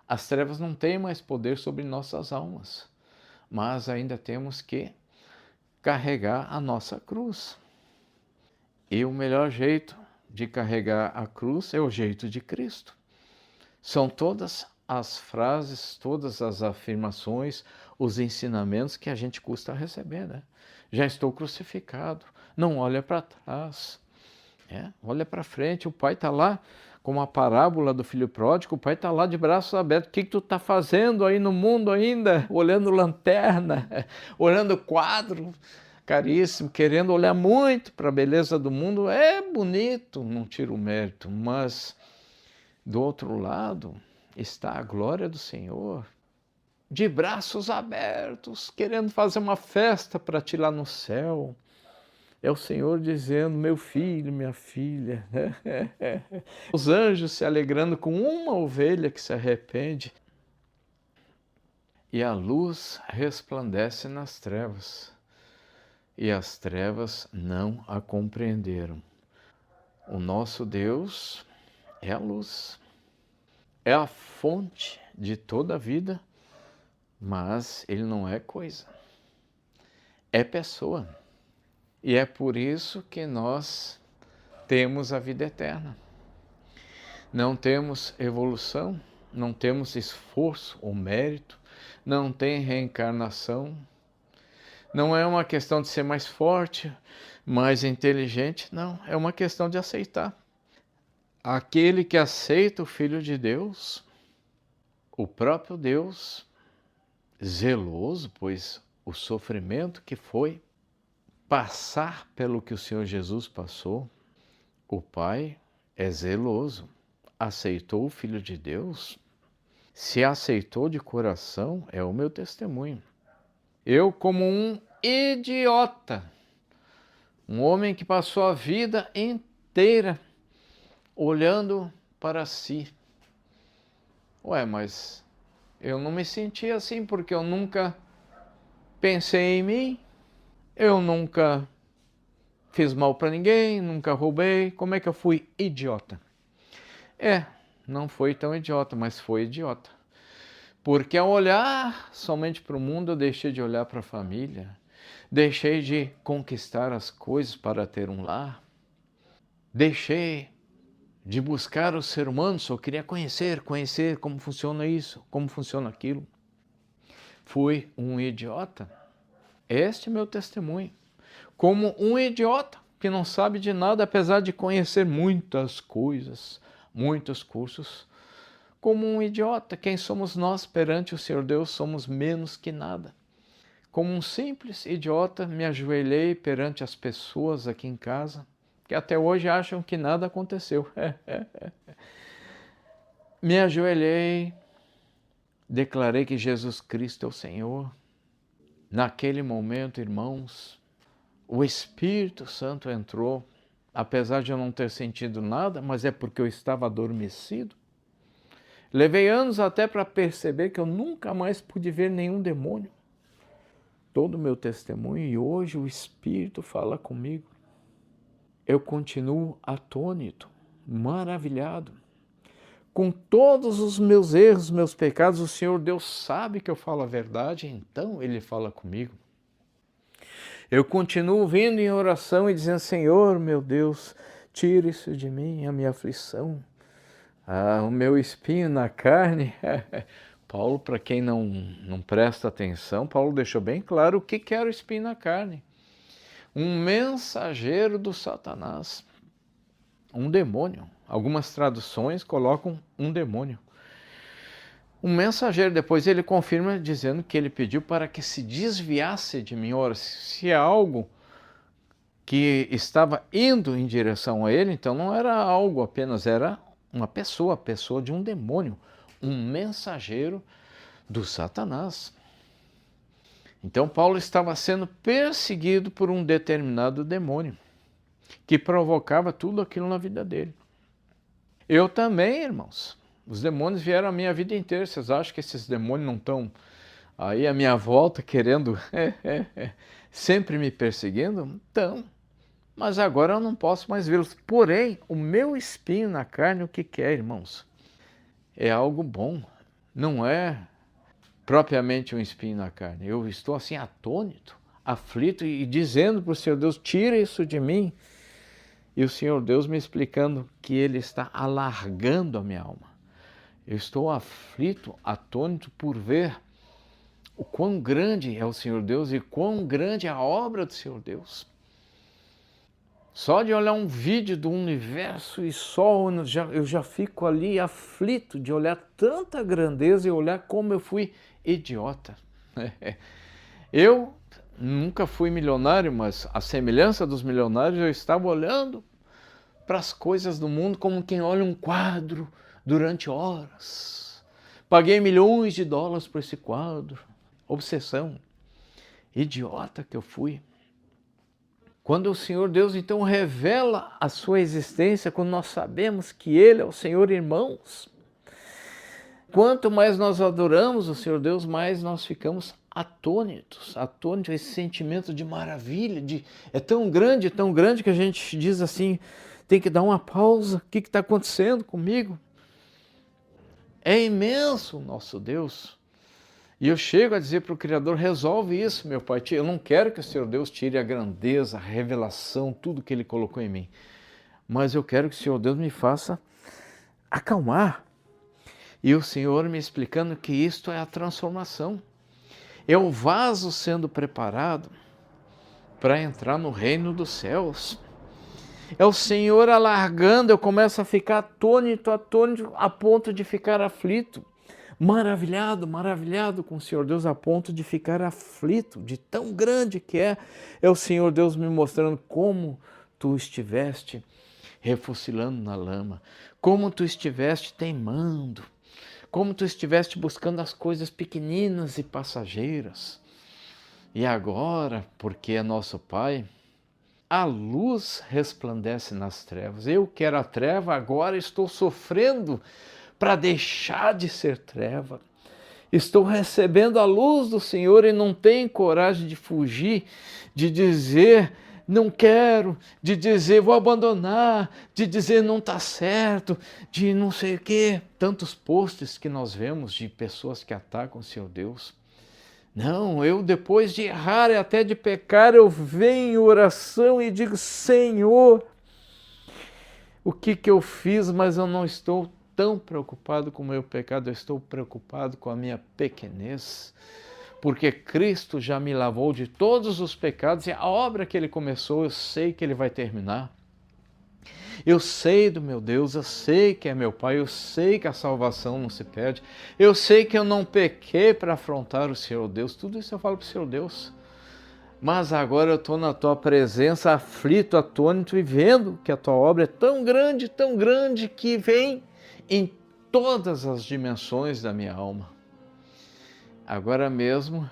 As trevas não têm mais poder sobre nossas almas, mas ainda temos que carregar a nossa cruz. E o melhor jeito de carregar a cruz é o jeito de Cristo. São todas as frases, todas as afirmações, os ensinamentos que a gente custa receber, né? Já estou crucificado, não olha para trás, olha para frente. O pai está lá, como a parábola do filho pródigo, o pai está lá de braços abertos. O que tu está fazendo aí no mundo ainda? Olhando lanterna, olhando quadro caríssimo, querendo olhar muito para a beleza do mundo. É bonito, não tiro o mérito, mas do outro lado está a glória do Senhor, de braços abertos, querendo fazer uma festa para ti lá no céu. É o Senhor dizendo: meu filho, minha filha. Os anjos se alegrando com uma ovelha que se arrepende. E a luz resplandece nas trevas, e as trevas não a compreenderam. O nosso Deus é a luz, é a fonte de toda a vida, mas Ele não é coisa, é pessoa. E é por isso que nós temos a vida eterna. Não temos evolução, não temos esforço ou mérito, não tem reencarnação. Não é uma questão de ser mais forte, mais inteligente, não. É uma questão de aceitar. Aquele que aceita o Filho de Deus, o próprio Deus, zeloso, pois o sofrimento que foi passar pelo que o Senhor Jesus passou, o Pai é zeloso, aceitou o Filho de Deus. Se aceitou de coração, é o meu testemunho. Eu, como um idiota, um homem que passou a vida inteira olhando para si. Ué, mas eu não me senti assim porque eu nunca pensei em mim, eu nunca fiz mal para ninguém, nunca roubei. Como é que eu fui idiota? Não foi tão idiota, mas foi idiota. Porque ao olhar somente para o mundo, eu deixei de olhar para a família, deixei de conquistar as coisas para ter um lar, deixei de buscar o ser humano, só queria conhecer como funciona isso, como funciona aquilo. Fui um idiota. Este é meu testemunho. Como um idiota que não sabe de nada, apesar de conhecer muitas coisas, muitos cursos. Como um idiota, quem somos nós perante o Senhor Deus? Somos menos que nada. Como um simples idiota, me ajoelhei perante as pessoas aqui em casa, que até hoje acham que nada aconteceu. Me ajoelhei, declarei que Jesus Cristo é o Senhor. Naquele momento, irmãos, o Espírito Santo entrou, apesar de eu não ter sentido nada, mas é porque eu estava adormecido. Levei anos até para perceber que eu nunca mais pude ver nenhum demônio. Todo o meu testemunho, e hoje o Espírito fala comigo. Eu continuo atônito, maravilhado. Com todos os meus erros, meus pecados, o Senhor Deus sabe que eu falo a verdade, então Ele fala comigo. Eu continuo vindo em oração e dizendo: Senhor, meu Deus, tira isso de mim, a minha aflição, o meu espinho na carne. Paulo, para quem não presta atenção, Paulo deixou bem claro o que era o espinho na carne. Um mensageiro do Satanás, um demônio. Algumas traduções colocam um demônio. Um mensageiro, depois ele confirma dizendo que ele pediu para que se desviasse de mim. Ora, se é algo que estava indo em direção a ele, então não era algo apenas, era uma pessoa, a pessoa de um demônio, um mensageiro do Satanás. Então Paulo estava sendo perseguido por um determinado demônio que provocava tudo aquilo na vida dele. Eu também, irmãos. Os demônios vieram a minha vida inteira. Vocês acham que esses demônios não estão aí à minha volta querendo sempre me perseguindo? Então, mas agora eu não posso mais vê-los. Porém, o meu espinho na carne, o que é, irmãos? É algo bom. Não é propriamente um espinho na carne. Eu estou assim atônito, aflito e dizendo para o Senhor Deus: tira isso de mim. E o Senhor Deus me explicando que Ele está alargando a minha alma. Eu estou aflito, atônito por ver o quão grande é o Senhor Deus e quão grande é a obra do Senhor Deus. Só de olhar um vídeo do universo e sol, eu já fico ali aflito de olhar tanta grandeza e olhar como eu fui idiota. Eu nunca fui milionário, mas à semelhança dos milionários, eu estava olhando para as coisas do mundo como quem olha um quadro durante horas. Paguei milhões de dólares por esse quadro. Obsessão. Idiota que eu fui. Quando o Senhor Deus então revela a sua existência, quando nós sabemos que Ele é o Senhor, irmãos, quanto mais nós adoramos o Senhor Deus, mais nós ficamos atônitos, esse sentimento de maravilha, é tão grande que a gente diz assim, tem que dar uma pausa, o que está acontecendo comigo? É imenso o nosso Deus. E eu chego a dizer para o Criador, resolve isso, meu Pai. Eu não quero que o Senhor Deus tire a grandeza, a revelação, tudo que Ele colocou em mim. Mas eu quero que o Senhor Deus me faça acalmar. E o Senhor me explicando que isto é a transformação. É o vaso sendo preparado para entrar no reino dos céus. É o Senhor alargando, eu começo a ficar atônito, a ponto de ficar aflito. Maravilhado com o Senhor Deus, a ponto de ficar aflito, de tão grande que é o Senhor Deus me mostrando como tu estiveste refocilando na lama, como tu estiveste teimando, como tu estiveste buscando as coisas pequeninas e passageiras. E agora, porque é nosso Pai, a luz resplandece nas trevas. Eu que era treva, agora estou sofrendo para deixar de ser treva. Estou recebendo a luz do Senhor e não tenho coragem de fugir, de dizer não quero, de dizer vou abandonar, de dizer não está certo, de não sei o quê. Tantos posts que nós vemos de pessoas que atacam o Senhor Deus. Não, eu depois de errar e até de pecar, eu venho em oração e digo, Senhor, o que eu fiz, mas eu não estou tão preocupado com o meu pecado, eu estou preocupado com a minha pequenez, porque Cristo já me lavou de todos os pecados e a obra que Ele começou, eu sei que Ele vai terminar. Eu sei do meu Deus, eu sei que é meu Pai, eu sei que a salvação não se perde, eu sei que eu não pequei para afrontar o Senhor Deus, tudo isso eu falo para o Senhor Deus. Mas agora eu estou na Tua presença, aflito, atônito e vendo que a Tua obra é tão grande que vem em todas as dimensões da minha alma. Agora mesmo,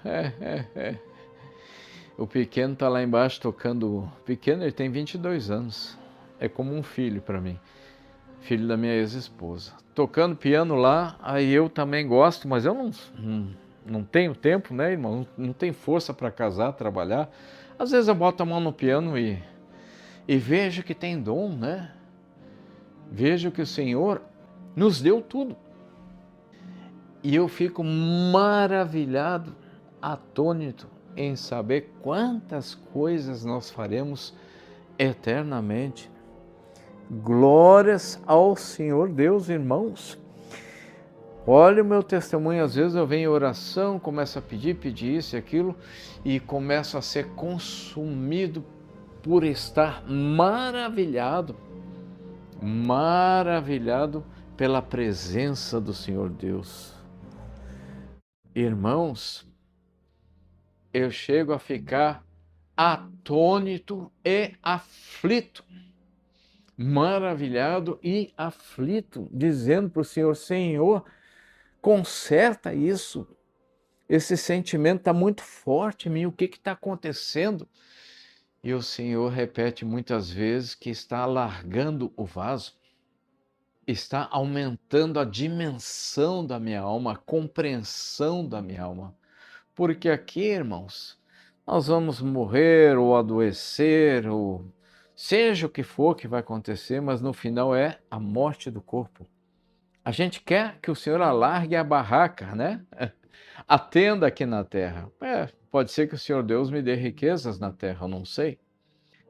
o pequeno está lá embaixo tocando, o pequeno ele tem 22 anos, é como um filho para mim, filho da minha ex-esposa. Tocando piano lá, aí eu também gosto, mas eu não tenho tempo, né, irmão? Não tenho força para casar, trabalhar. Às vezes eu boto a mão no piano e vejo que tem dom, né? Vejo que o Senhor nos deu tudo. E eu fico maravilhado, atônito em saber quantas coisas nós faremos eternamente. Glórias ao Senhor Deus, irmãos. Olha o meu testemunho, às vezes eu venho em oração, começo a pedir isso e aquilo, e começo a ser consumido por estar maravilhado pela presença do Senhor Deus. Irmãos, eu chego a ficar atônito e aflito, maravilhado e aflito, dizendo para o Senhor, Senhor, conserta isso, esse sentimento está muito forte em mim, o que está acontecendo? E o Senhor repete muitas vezes que está alargando o vaso, está aumentando a dimensão da minha alma, a compreensão da minha alma. Porque aqui, irmãos, nós vamos morrer ou adoecer, ou seja o que for que vai acontecer, mas no final é a morte do corpo. A gente quer que o Senhor alargue a barraca, né? A tenda aqui na terra. Pode ser que o Senhor Deus me dê riquezas na terra, eu não sei.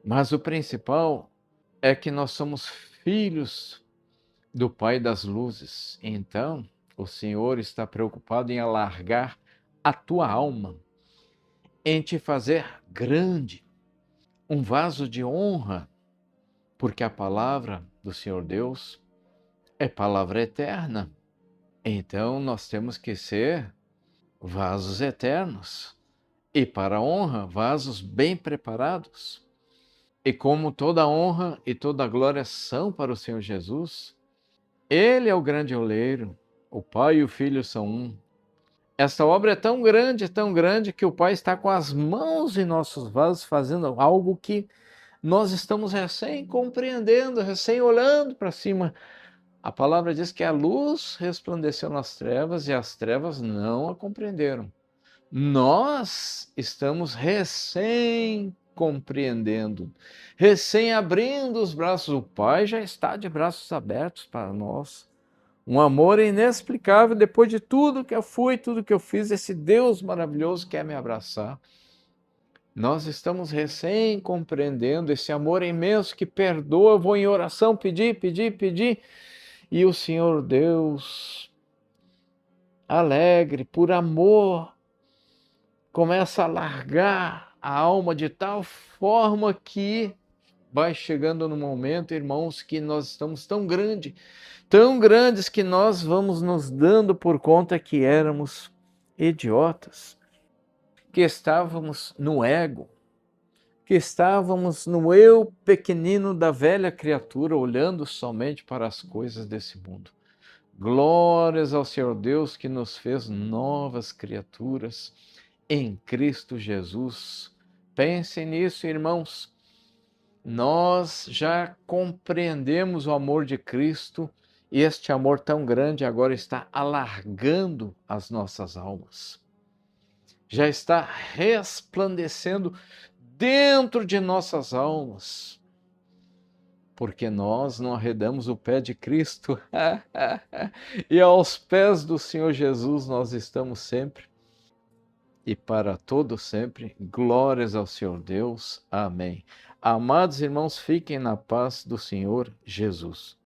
Mas o principal é que nós somos filhos do Pai das luzes. Então, O Senhor está preocupado em alargar a tua alma, em te fazer grande, um vaso de honra, porque a palavra do Senhor Deus é palavra eterna. Então nós temos que ser vasos eternos e, para a honra, vasos bem preparados. E como toda honra e toda glória são para o Senhor Jesus, Ele é o grande oleiro, o Pai e o Filho são um. Esta obra é tão grande, que o Pai está com as mãos em nossos vasos, fazendo algo que nós estamos recém compreendendo, recém olhando para cima. A palavra diz que a luz resplandeceu nas trevas e as trevas não a compreenderam. Nós estamos recém compreendendo, recém abrindo os braços. O Pai já está de braços abertos para nós. Um amor inexplicável. Depois de tudo que eu fui, tudo que eu fiz, esse Deus maravilhoso quer me abraçar. Nós estamos recém compreendendo esse amor imenso que perdoa. Eu vou em oração pedir, e o Senhor Deus, alegre, por amor, começa a largar a alma de tal forma que vai chegando no momento, irmãos, que nós estamos tão grandes que nós vamos nos dando por conta que éramos idiotas, que estávamos no ego, que estávamos no eu pequenino da velha criatura, olhando somente para as coisas desse mundo. Glórias ao Senhor Deus que nos fez novas criaturas em Cristo Jesus. Pensem nisso, irmãos. Nós já compreendemos o amor de Cristo e este amor tão grande agora está alargando as nossas almas. Já está resplandecendo dentro de nossas almas, porque nós não arredamos o pé de Cristo e aos pés do Senhor Jesus nós estamos sempre e para todo sempre. Glórias ao Senhor Deus. Amém. Amados irmãos, fiquem na paz do Senhor Jesus.